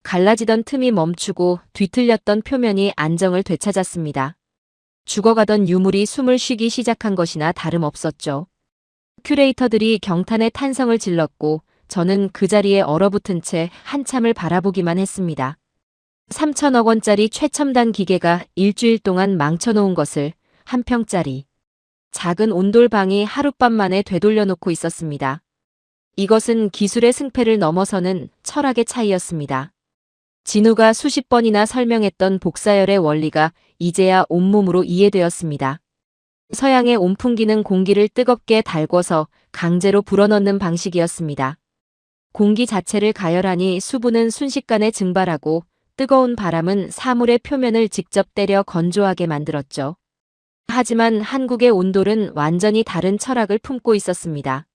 갈라지던 틈이 멈추고 뒤틀렸던 표면이 안정을 되찾았습니다. 죽어가던 유물이 숨을 쉬기 시작한 것이나 다름없었죠. 큐레이터들이 경탄의 탄성을 질렀고 저는 그 자리에 얼어붙은 채 한참을 바라보기만 했습니다. 3천억 원짜리 최첨단 기계가 일주일 동안 망쳐놓은 것을 한 평짜리 작은 온돌방이 하룻밤 만에 되돌려놓고 있었습니다. 이것은 기술의 승패를 넘어서는 철학의 차이였습니다. 진우가 수십 번이나 설명했던 복사열의 원리가 이제야 온몸으로 이해되었습니다. 서양의 온풍기는 공기를 뜨겁게 달궈서 강제로 불어넣는 방식이었습니다. 공기 자체를 가열하니 수분은 순식간에 증발하고 뜨거운 바람은 사물의 표면을 직접 때려 건조하게 만들었죠. 하지만 한국의 온돌은 완전히 다른 철학을 품고 있었습니다.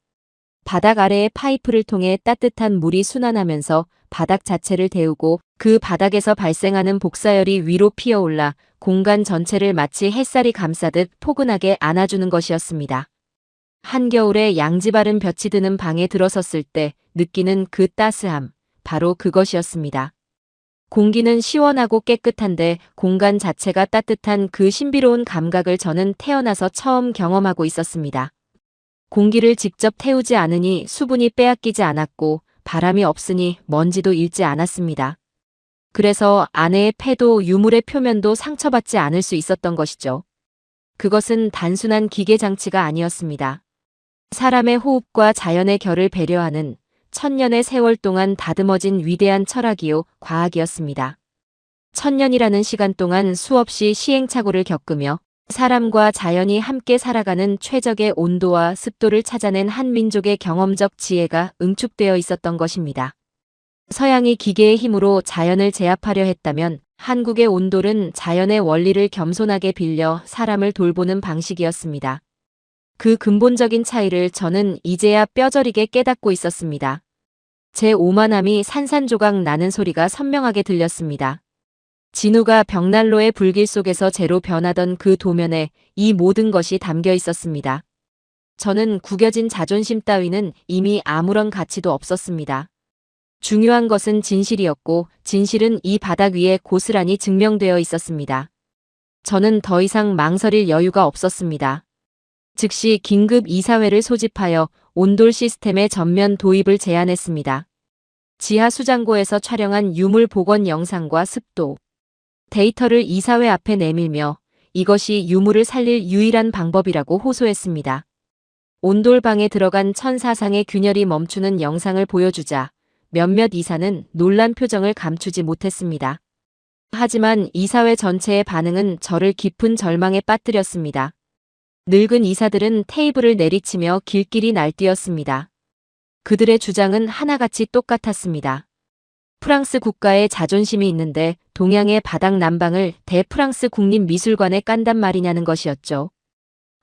바닥 아래의 파이프를 통해 따뜻한 물이 순환하면서 바닥 자체를 데우고 그 바닥에서 발생하는 복사열이 위로 피어올라 공간 전체를 마치 햇살이 감싸듯 포근하게 안아주는 것이었습니다. 한겨울에 양지 바른 볕이 드는 방에 들어섰을 때 느끼는 그 따스함, 바로 그것이었습니다. 공기는 시원하고 깨끗한데 공간 자체가 따뜻한 그 신비로운 감각을 저는 태어나서 처음 경험하고 있었습니다. 공기를 직접 태우지 않으니 수분이 빼앗기지 않았고 바람이 없으니 먼지도 일지 않았습니다. 그래서 아내의 폐도 유물의 표면도 상처받지 않을 수 있었던 것이죠. 그것은 단순한 기계 장치가 아니었습니다. 사람의 호흡과 자연의 결을 배려하는 천년의 세월 동안 다듬어진 위대한 철학이요, 과학이었습니다. 천년이라는 시간 동안 수없이 시행착오를 겪으며 사람과 자연이 함께 살아가는 최적의 온도와 습도를 찾아낸 한 민족의 경험적 지혜가 응축되어 있었던 것입니다. 서양이 기계의 힘으로 자연을 제압하려 했다면 한국의 온돌은 자연의 원리를 겸손하게 빌려 사람을 돌보는 방식이었습니다. 그 근본적인 차이를 저는 이제야 뼈저리게 깨닫고 있었습니다. 제 오만함이 산산조각 나는 소리가 선명하게 들렸습니다. 진우가 벽난로의 불길 속에서 재로 변하던 그 도면에 이 모든 것이 담겨 있었습니다. 저는 구겨진 자존심 따위는 이미 아무런 가치도 없었습니다. 중요한 것은 진실이었고 진실은 이 바닥 위에 고스란히 증명되어 있었습니다. 저는 더 이상 망설일 여유가 없었습니다. 즉시 긴급 이사회를 소집하여 온돌 시스템의 전면 도입을 제안했습니다. 지하 수장고에서 촬영한 유물 복원 영상과 습도 데이터를 이사회 앞에 내밀며 이것이 유물을 살릴 유일한 방법이라고 호소했습니다. 온돌방에 들어간 천사상의 균열이 멈추는 영상을 보여주자 몇몇 이사는 놀란 표정을 감추지 못했습니다. 하지만 이사회 전체의 반응은 저를 깊은 절망에 빠뜨렸습니다. 늙은 이사들은 테이블을 내리치며 길길이 날뛰었습니다. 그들의 주장은 하나같이 똑같았습니다. 프랑스 국가에 자존심이 있는데 동양의 바닥 난방을 대프랑스 국립미술관에 깐단 말이냐는 것이었죠.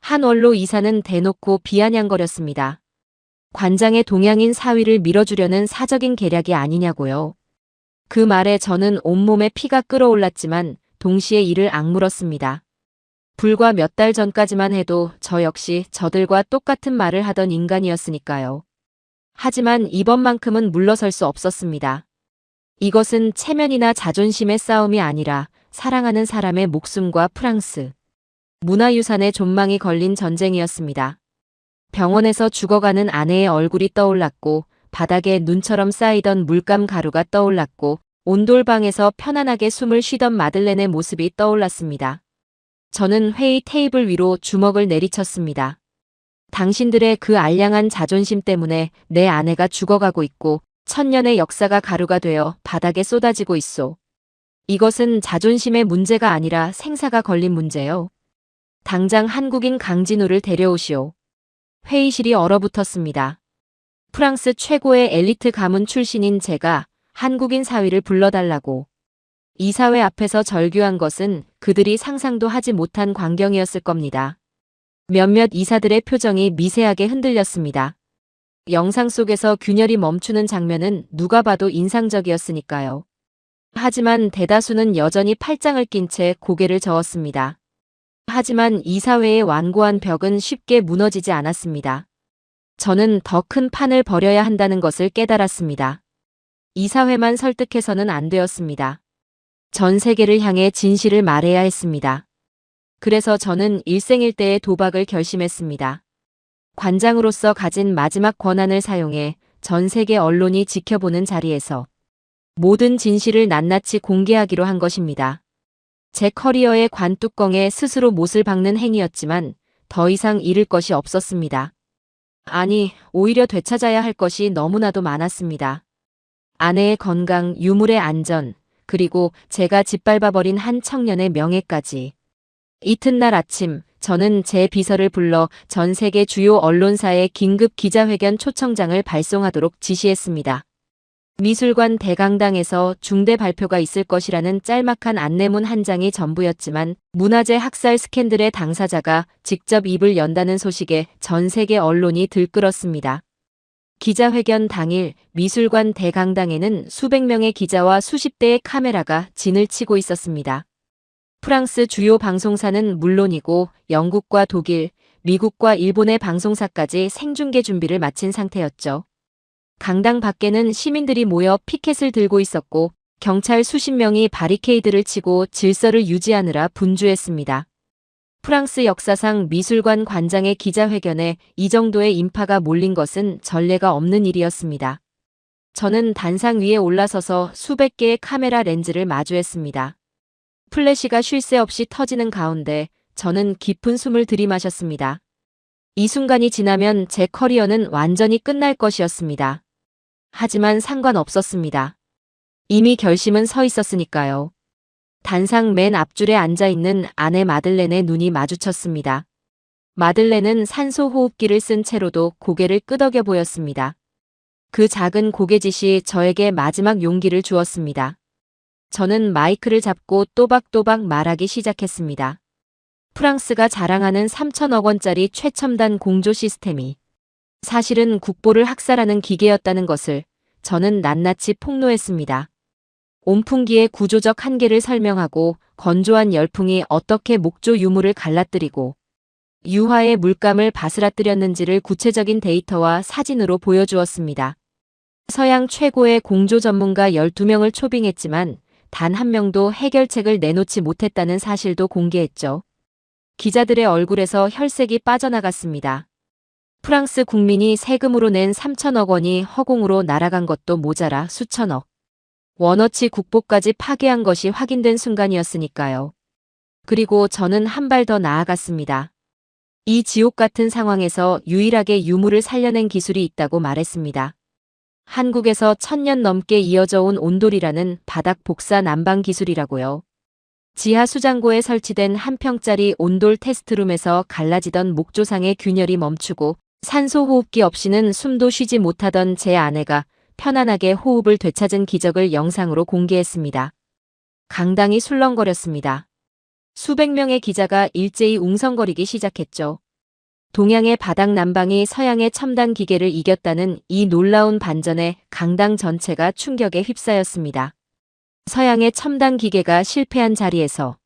한 원로 이사는 대놓고 비아냥거렸습니다. 관장의 동양인 사위를 밀어주려는 사적인 계략이 아니냐고요. 그 말에 저는 온몸에 피가 끓어올랐지만 동시에 이를 악물었습니다. 불과 몇 달 전까지만 해도 저 역시 저들과 똑같은 말을 하던 인간이었으니까요. 하지만 이번만큼은 물러설 수 없었습니다. 이것은 체면이나 자존심의 싸움이 아니라 사랑하는 사람의 목숨과 프랑스 문화유산의 존망이 걸린 전쟁이었습니다. 병원에서 죽어가는 아내의 얼굴이 떠올랐고 바닥에 눈처럼 쌓이던 물감 가루가 떠올랐고 온돌방에서 편안하게 숨을 쉬던 마들렌의 모습이 떠올랐습니다. 저는 회의 테이블 위로 주먹을 내리쳤습니다. 당신들의 그 알량한 자존심 때문에 내 아내가 죽어가고 있고 천년의 역사가 가루가 되어 바닥에 쏟아지고 있소. 이것은 자존심의 문제가 아니라 생사가 걸린 문제요. 당장 한국인 강진우를 데려오시오. 회의실이 얼어붙었습니다. 프랑스 최고의 엘리트 가문 출신인 제가 한국인 사위를 불러달라고. 이사회 앞에서 절규한 것은 그들이 상상도 하지 못한 광경이었을 겁니다. 몇몇 이사들의 표정이 미세하게 흔들렸습니다. 영상 속에서 균열이 멈추는 장면은 누가 봐도 인상적이었으니까요. 하지만 대다수는 여전히 팔짱을 낀 채 고개를 저었습니다. 하지만 이사회의 완고한 벽은 쉽게 무너지지 않았습니다. 저는 더 큰 판을 벌여야 한다는 것을 깨달았습니다. 이사회만 설득해서는 안 되었습니다. 전 세계를 향해 진실을 말해야 했습니다. 그래서 저는 일생일대의 도박을 결심했습니다. 관장으로서 가진 마지막 권한을 사용해 전 세계 언론이 지켜보는 자리에서 모든 진실을 낱낱이 공개하기로 한 것입니다. 제 커리어의 관뚜껑에 스스로 못을 박는 행위였지만 더 이상 잃을 것이 없었습니다. 아니, 오히려 되찾아야 할 것이 너무나도 많았습니다. 아내의 건강, 유물의 안전, 그리고 제가 짓밟아버린 한 청년의 명예까지. 이튿날 아침 저는 제 비서를 불러 전 세계 주요 언론사에 긴급 기자회견 초청장을 발송하도록 지시했습니다. 미술관 대강당에서 중대 발표가 있을 것이라는 짤막한 안내문 한 장이 전부였지만 문화재 학살 스캔들의 당사자가 직접 입을 연다는 소식에 전 세계 언론이 들끓었습니다. 기자회견 당일 미술관 대강당에는 수백 명의 기자와 수십 대의 카메라가 진을 치고 있었습니다. 프랑스 주요 방송사는 물론이고 영국과 독일, 미국과 일본의 방송사까지 생중계 준비를 마친 상태였죠. 강당 밖에는 시민들이 모여 피켓을 들고 있었고 경찰 수십 명이 바리케이드를 치고 질서를 유지하느라 분주했습니다. 프랑스 역사상 미술관 관장의 기자회견에 이 정도의 인파가 몰린 것은 전례가 없는 일이었습니다. 저는 단상 위에 올라서서 수백 개의 카메라 렌즈를 마주했습니다. 플래시가 쉴 새 없이 터지는 가운데 저는 깊은 숨을 들이마셨습니다. 이 순간이 지나면 제 커리어는 완전히 끝날 것이었습니다. 하지만 상관없었습니다. 이미 결심은 서 있었으니까요. 단상 맨 앞줄에 앉아있는 아내 마들렌의 눈이 마주쳤습니다. 마들렌은 산소 호흡기를 쓴 채로도 고개를 끄덕여 보였습니다. 그 작은 고개짓이 저에게 마지막 용기를 주었습니다. 저는 마이크를 잡고 또박또박 말하기 시작했습니다. 프랑스가 자랑하는 3천억 원짜리 최첨단 공조 시스템이 사실은 국보를 학살하는 기계였다는 것을 저는 낱낱이 폭로했습니다. 온풍기의 구조적 한계를 설명하고 건조한 열풍이 어떻게 목조 유물을 갈라뜨리고 유화의 물감을 바스라뜨렸는지를 구체적인 데이터와 사진으로 보여주었습니다. 서양 최고의 공조 전문가 12명을 초빙했지만 단 한 명도 해결책을 내놓지 못했다는 사실도 공개했죠. 기자들의 얼굴에서 혈색이 빠져나갔습니다. 프랑스 국민이 세금으로 낸 3천억 원이 허공으로 날아간 것도 모자라 수천억 원어치 국보까지 파괴한 것이 확인된 순간이었으니까요. 그리고 저는 한 발 더 나아갔습니다. 이 지옥 같은 상황에서 유일하게 유물을 살려낸 기술이 있다고 말했습니다. 한국에서 1000년 넘게 이어져 온 온돌이라는 바닥 복사 난방 기술이라고요. 지하 수장고에 설치된 한 평짜리 온돌 테스트룸에서 갈라지던 목조상의 균열이 멈추고 산소 호흡기 없이는 숨도 쉬지 못하던 제 아내가 편안하게 호흡을 되찾은 기적을 영상으로 공개했습니다. 강당이 술렁거렸습니다. 수백 명의 기자가 일제히 웅성거리기 시작했죠. 동양의 바닥 난방이 서양의 첨단 기계를 이겼다는 이 놀라운 반전에 강당 전체가 충격에 휩싸였습니다. 서양의 첨단 기계가 실패한 자리에서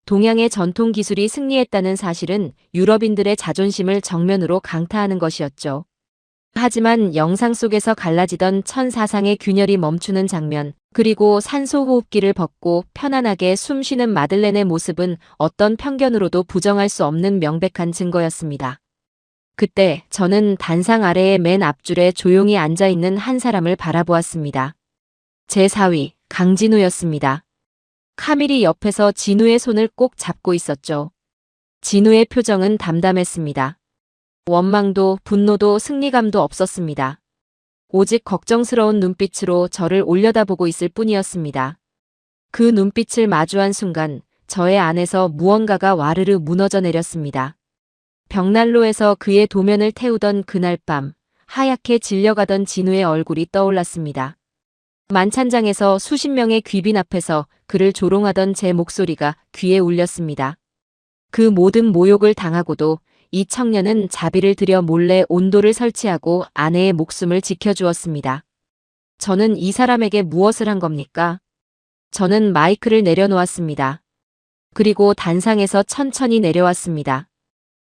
동양의 전통 기술이 승리했다는 사실은 유럽인들의 자존심을 정면으로 강타하는 것이었죠. 하지만 영상 속에서 갈라지던 천사상의 균열이 멈추는 장면, 그리고 산소 호흡기를 벗고 편안하게 숨 쉬는 마들렌의 모습은 어떤 편견으로도 부정할 수 없는 명백한 증거였습니다. 그때 저는 단상 아래의 맨 앞줄에 조용히 앉아있는 한 사람을 바라보았습니다. 제 사위, 강진우였습니다. 카밀이 옆에서 진우의 손을 꼭 잡고 있었죠. 진우의 표정은 담담했습니다. 원망도 분노도 승리감도 없었습니다. 오직 걱정스러운 눈빛으로 저를 올려다보고 있을 뿐이었습니다. 그 눈빛을 마주한 순간 저의 안에서 무언가가 와르르 무너져 내렸습니다. 벽난로에서 그의 도면을 태우던 그날 밤 하얗게 질려가던 진우의 얼굴이 떠올랐습니다. 만찬장에서 수십 명의 귀빈 앞에서 그를 조롱하던 제 목소리가 귀에 울렸습니다. 그 모든 모욕을 당하고도 이 청년은 자비를 들여 몰래 온도를 설치하고 아내의 목숨을 지켜주었습니다. 저는 이 사람에게 무엇을 한 겁니까? 저는 마이크를 내려놓았습니다. 그리고 단상에서 천천히 내려왔습니다.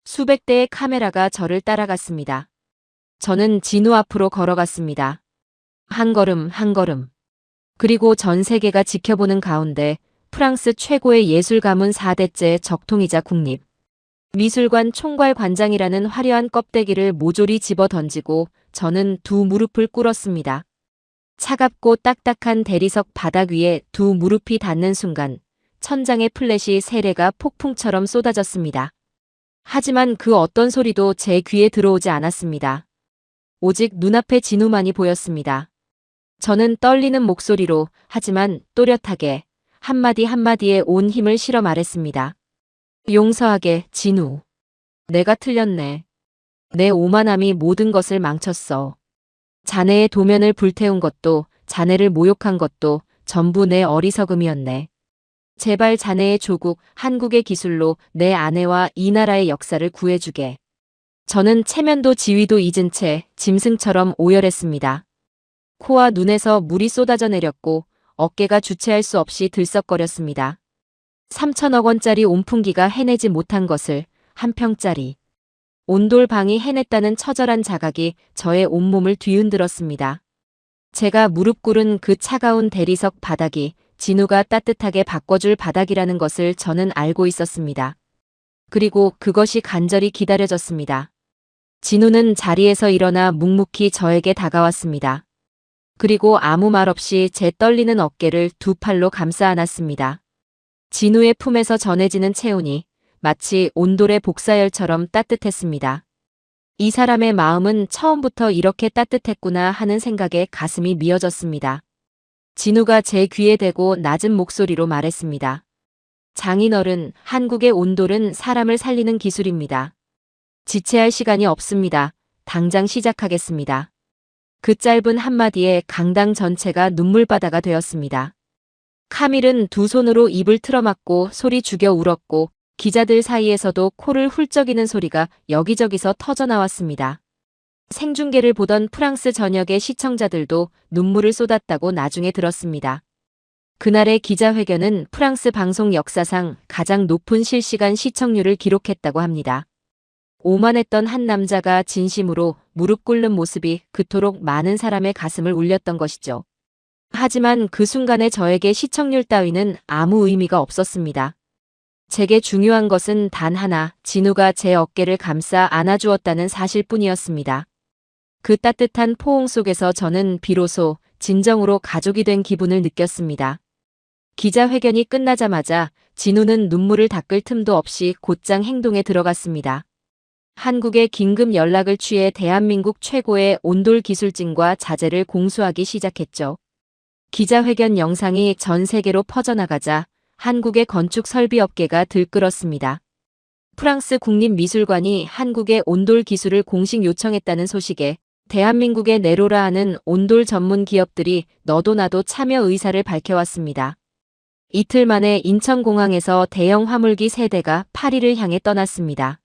수백 대의 카메라가 저를 따라갔습니다. 저는 진우 앞으로 걸어갔습니다. 한 걸음 한 걸음. 그리고 전 세계가 지켜보는 가운데 프랑스 최고의 예술 가문 4대째 적통이자 국립 미술관 총괄관장이라는 화려한 껍데기를 모조리 집어 던지고 저는 두 무릎을 꿇었습니다. 차갑고 딱딱한 대리석 바닥 위에 두 무릎이 닿는 순간 천장의 플랫이 세례가 폭풍처럼 쏟아졌습니다. 하지만 그 어떤 소리도 제 귀에 들어오지 않았습니다. 오직 눈앞에 진우만이 보였습니다. 저는 떨리는 목소리로 하지만 또렷하게 한마디 한마디에 온 힘을 실어 말했습니다. 용서하게, 진우. 내가 틀렸네. 내 오만함이 모든 것을 망쳤어. 자네의 도면을 불태운 것도, 자네를 모욕한 것도 전부 내 어리석음이었네. 제발 자네의 조국, 한국의 기술로 내 아내와 이 나라의 역사를 구해주게. 저는 체면도 지위도 잊은 채 짐승처럼 오열했습니다. 코와 눈에서 물이 쏟아져 내렸고 어깨가 주체할 수 없이 들썩거렸습니다. 3천억 원짜리 온풍기가 해내지 못한 것을 한 평짜리 온돌방이 해냈다는 처절한 자각이 저의 온몸을 뒤흔들었습니다. 제가 무릎 꿇은 그 차가운 대리석 바닥이 진우가 따뜻하게 바꿔줄 바닥이라는 것을 저는 알고 있었습니다. 그리고 그것이 간절히 기다려졌습니다. 진우는 자리에서 일어나 묵묵히 저에게 다가왔습니다. 그리고 아무 말 없이 제 떨리는 어깨를 두 팔로 감싸 안았습니다. 진우의 품에서 전해지는 체온이 마치 온돌의 복사열처럼 따뜻했습니다. 이 사람의 마음은 처음부터 이렇게 따뜻했구나 하는 생각에 가슴이 미어졌습니다. 진우가 제 귀에 대고 낮은 목소리로 말했습니다. 장인어른, 한국의 온돌은 사람을 살리는 기술입니다. 지체할 시간이 없습니다. 당장 시작하겠습니다. 그 짧은 한마디에 강당 전체가 눈물바다가 되었습니다. 카밀은 두 손으로 입을 틀어막고 소리 죽여 울었고 기자들 사이에서도 코를 훌쩍이는 소리가 여기저기서 터져나왔습니다. 생중계를 보던 프랑스 전역의 시청자들도 눈물을 쏟았다고 나중에 들었습니다. 그날의 기자회견은 프랑스 방송 역사상 가장 높은 실시간 시청률을 기록했다고 합니다. 오만했던 한 남자가 진심으로 무릎 꿇는 모습이 그토록 많은 사람의 가슴을 울렸던 것이죠. 하지만 그 순간에 저에게 시청률 따위는 아무 의미가 없었습니다. 제게 중요한 것은 단 하나, 진우가 제 어깨를 감싸 안아주었다는 사실뿐이었습니다. 그 따뜻한 포옹 속에서 저는 비로소 진정으로 가족이 된 기분을 느꼈습니다. 기자회견이 끝나자마자 진우는 눈물을 닦을 틈도 없이 곧장 행동에 들어갔습니다. 한국에 긴급 연락을 취해 대한민국 최고의 온돌 기술진과 자재를 공수하기 시작했죠. 기자회견 영상이 전 세계로 퍼져나가자 한국의 건축 설비 업계가 들끓었습니다. 프랑스 국립미술관이 한국의 온돌 기술을 공식 요청했다는 소식에 대한민국의 네로라 하는 온돌 전문 기업들이 너도 나도 참여 의사를 밝혀왔습니다. 이틀 만에 인천공항에서 대형 화물기 3대가 파리를 향해 떠났습니다.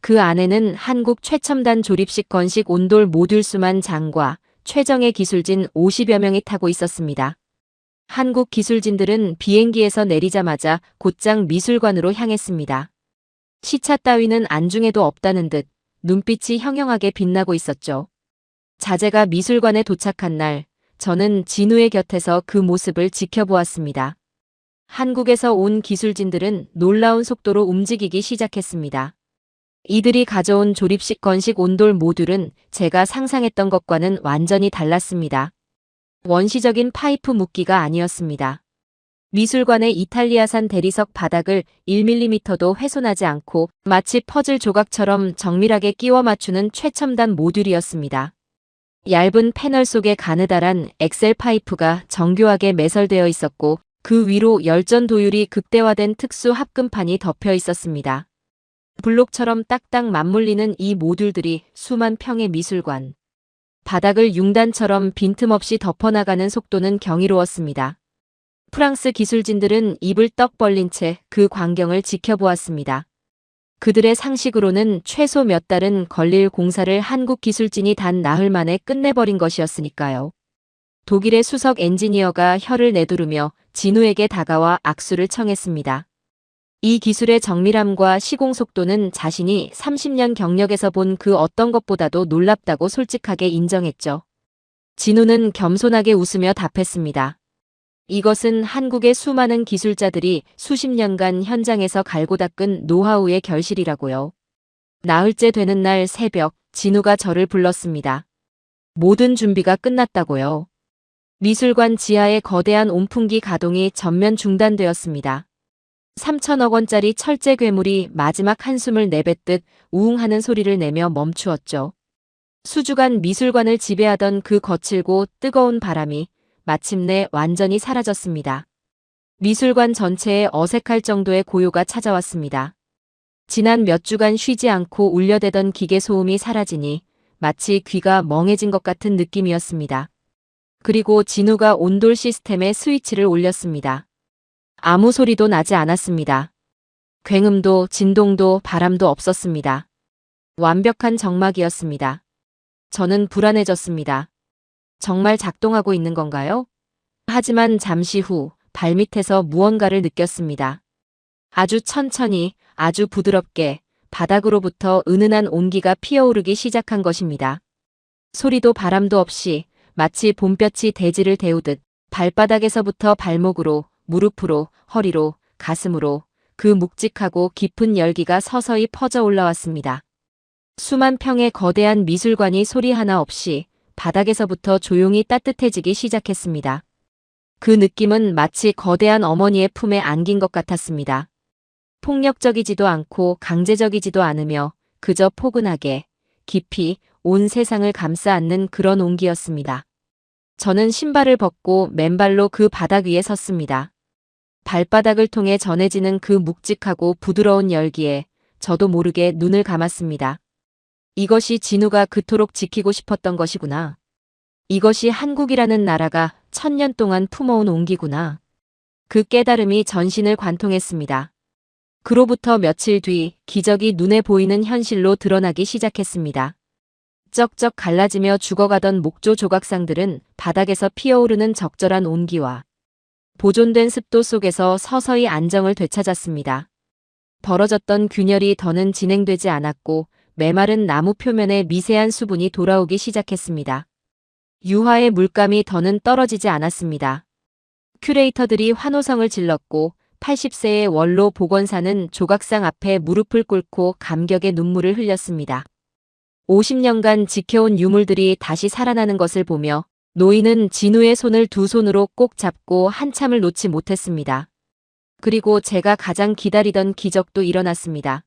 그 안에는 한국 최첨단 조립식 건식 온돌 모듈 수만 장과 최정예 기술진 50여 명이 타고 있었습니다. 한국 기술진들은 비행기에서 내리자마자 곧장 미술관으로 향했습니다. 시차 따위는 안중에도 없다는 듯 눈빛이 형형하게 빛나고 있었죠. 자재가 미술관에 도착한 날, 저는 진우의 곁에서 그 모습을 지켜보았습니다. 한국에서 온 기술진들은 놀라운 속도로 움직이기 시작했습니다. 이들이 가져온 조립식 건식 온돌 모듈은 제가 상상했던 것과는 완전히 달랐습니다. 원시적인 파이프 묶기가 아니었습니다. 미술관의 이탈리아산 대리석 바닥을 1mm도 훼손하지 않고 마치 퍼즐 조각처럼 정밀하게 끼워 맞추는 최첨단 모듈이었습니다. 얇은 패널 속에 가느다란 엑셀 파이프가 정교하게 매설되어 있었고 그 위로 열전 도율이 극대화된 특수 합금판이 덮여 있었습니다. 블록처럼 딱딱 맞물리는 이 모듈들이 수만 평의 미술관 바닥을 융단처럼 빈틈없이 덮어나가는 속도는 경이로웠습니다. 프랑스 기술진들은 입을 떡 벌린 채 그 광경을 지켜보았습니다. 그들의 상식으로는 최소 몇 달은 걸릴 공사를 한국 기술진이 단 나흘 만에 끝내버린 것이었으니까요. 독일의 수석 엔지니어가 혀를 내두르며 진우에게 다가와 악수를 청했습니다. 이 기술의 정밀함과 시공 속도는 자신이 30년 경력에서 본 그 어떤 것보다도 놀랍다고 솔직하게 인정했죠. 진우는 겸손하게 웃으며 답했습니다. 이것은 한국의 수많은 기술자들이 수십 년간 현장에서 갈고 닦은 노하우의 결실이라고요. 나흘째 되는 날 새벽, 진우가 저를 불렀습니다. 모든 준비가 끝났다고요. 미술관 지하의 거대한 온풍기 가동이 전면 중단되었습니다. 3천억 원짜리 철제 괴물이 마지막 한숨을 내뱉듯 우웅하는 소리를 내며 멈추었죠. 수주간 미술관을 지배하던 그 거칠고 뜨거운 바람이 마침내 완전히 사라졌습니다. 미술관 전체에 어색할 정도의 고요가 찾아왔습니다. 지난 몇 주간 쉬지 않고 울려대던 기계 소음이 사라지니 마치 귀가 멍해진 것 같은 느낌이었습니다. 그리고 진우가 온돌 시스템에 스위치를 올렸습니다. 아무 소리도 나지 않았습니다. 굉음도 진동도 바람도 없었습니다. 완벽한 정막이었습니다. 저는 불안해졌습니다. 정말 작동하고 있는 건가요? 하지만 잠시 후 발밑에서 무언가를 느꼈습니다. 아주 천천히, 아주 부드럽게 바닥으로부터 은은한 온기가 피어오르기 시작한 것입니다. 소리도 바람도 없이 마치 봄볕이 대지를 데우듯 발바닥에서부터 발목으로, 무릎으로, 허리로, 가슴으로 그 묵직하고 깊은 열기가 서서히 퍼져 올라왔습니다. 수만 평의 거대한 미술관이 소리 하나 없이 바닥에서부터 조용히 따뜻해지기 시작했습니다. 그 느낌은 마치 거대한 어머니의 품에 안긴 것 같았습니다. 폭력적이지도 않고 강제적이지도 않으며 그저 포근하게, 깊이 온 세상을 감싸 안는 그런 온기였습니다. 저는 신발을 벗고 맨발로 그 바닥 위에 섰습니다. 발바닥을 통해 전해지는 그 묵직하고 부드러운 열기에 저도 모르게 눈을 감았습니다. 이것이 진우가 그토록 지키고 싶었던 것이구나. 이것이 한국이라는 나라가 1000년 동안 품어온 온기구나. 그 깨달음이 전신을 관통했습니다. 그로부터 며칠 뒤 기적이 눈에 보이는 현실로 드러나기 시작했습니다. 쩍쩍 갈라지며 죽어가던 목조 조각상들은 바닥에서 피어오르는 적절한 온기와 보존된 습도 속에서 서서히 안정을 되찾았습니다. 벌어졌던 균열이 더는 진행되지 않았고 메마른 나무 표면에 미세한 수분이 돌아오기 시작했습니다. 유화의 물감이 더는 떨어지지 않았습니다. 큐레이터들이 환호성을 질렀고 80세의 원로 복원사는 조각상 앞에 무릎을 꿇고 감격의 눈물을 흘렸습니다. 50년간 지켜온 유물들이 다시 살아나는 것을 보며 노인은 진우의 손을 두 손으로 꼭 잡고 한참을 놓지 못했습니다. 그리고 제가 가장 기다리던 기적도 일어났습니다.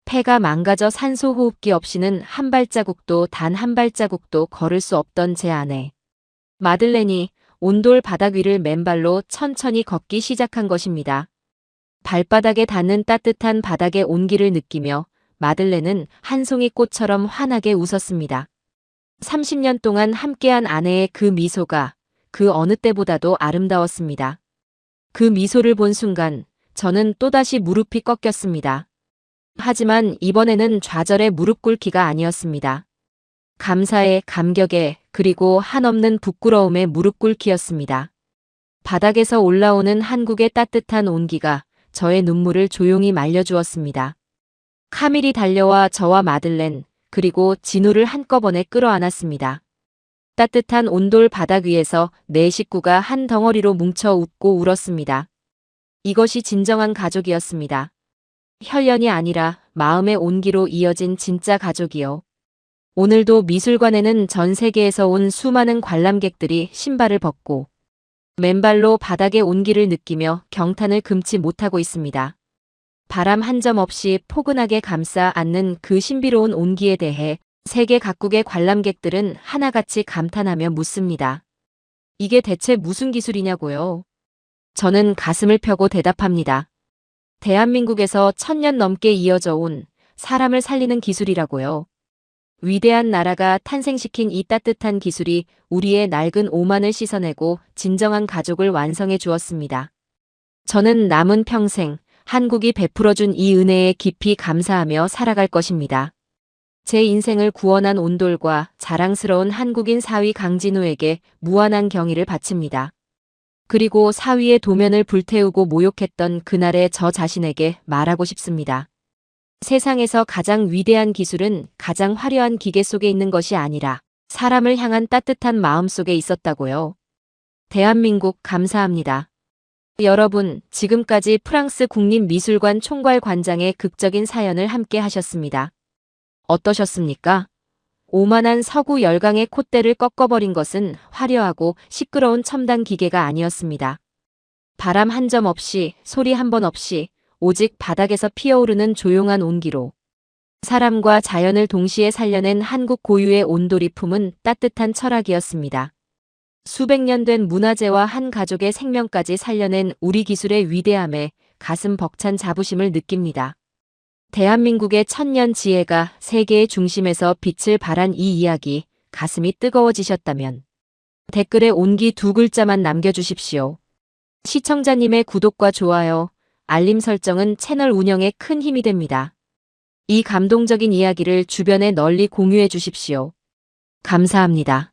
폐가 망가져 산소호흡기 없이는 한 발자국도 단 한 발자국도 걸을 수 없던 제 아내 마들렌이 온돌 바닥 위를 맨발로 천천히 걷기 시작한 것입니다. 발바닥에 닿는 따뜻한 바닥의 온기를 느끼며 마들렌은 한 송이 꽃처럼 환하게 웃었습니다. 30년 동안 함께한 아내의 그 미소가 그 어느 때보다도 아름다웠습니다. 그 미소를 본 순간 저는 또다시 무릎이 꺾였습니다. 하지만 이번에는 좌절의 무릎 꿇기가 아니었습니다. 감사의, 감격의, 그리고 한없는 부끄러움의 무릎 꿇기였습니다. 바닥에서 올라오는 한국의 따뜻한 온기가 저의 눈물을 조용히 말려주었습니다. 카밀이 달려와 저와 마들렌, 그리고 진우를 한꺼번에 끌어안았습니다. 따뜻한 온돌 바닥 위에서 네 식구가 한 덩어리로 뭉쳐 웃고 울었습니다. 이것이 진정한 가족이었습니다. 혈연이 아니라 마음의 온기로 이어진 진짜 가족이요. 오늘도 미술관에는 전 세계에서 온 수많은 관람객들이 신발을 벗고 맨발로 바닥의 온기를 느끼며 경탄을 금치 못하고 있습니다. 바람 한 점 없이 포근하게 감싸 안는 그 신비로운 온기에 대해 세계 각국의 관람객들은 하나같이 감탄하며 묻습니다. 이게 대체 무슨 기술이냐고요? 저는 가슴을 펴고 대답합니다. 대한민국에서 1000년 넘게 이어져 온 사람을 살리는 기술이라고요. 위대한 나라가 탄생시킨 이 따뜻한 기술이 우리의 낡은 오만을 씻어내고 진정한 가족을 완성해 주었습니다. 저는 남은 평생 한국이 베풀어준 이 은혜에 깊이 감사하며 살아갈 것입니다. 제 인생을 구원한 온돌과 자랑스러운 한국인 사위 강진우에게 무한한 경의를 바칩니다. 그리고 사위의 도면을 불태우고 모욕했던 그날의 저 자신에게 말하고 싶습니다. 세상에서 가장 위대한 기술은 가장 화려한 기계 속에 있는 것이 아니라 사람을 향한 따뜻한 마음 속에 있었다고요. 대한민국 감사합니다. 여러분, 지금까지 프랑스 국립미술관 총괄관장의 극적인 사연을 함께 하셨습니다. 어떠셨습니까? 오만한 서구 열강의 콧대를 꺾어버린 것은 화려하고 시끄러운 첨단 기계가 아니었습니다. 바람 한 점 없이, 소리 한 번 없이 오직 바닥에서 피어오르는 조용한 온기로 사람과 자연을 동시에 살려낸 한국 고유의 온돌이 품은 따뜻한 철학이었습니다. 수백 년 된 문화재와 한 가족의 생명까지 살려낸 우리 기술의 위대함에 가슴 벅찬 자부심을 느낍니다. 대한민국의 천년 지혜가 세계의 중심에서 빛을 발한 이 이야기, 가슴이 뜨거워지셨다면 댓글에 온기 2글자만 남겨주십시오. 시청자님의 구독과 좋아요, 알림 설정은 채널 운영에 큰 힘이 됩니다. 이 감동적인 이야기를 주변에 널리 공유해 주십시오. 감사합니다.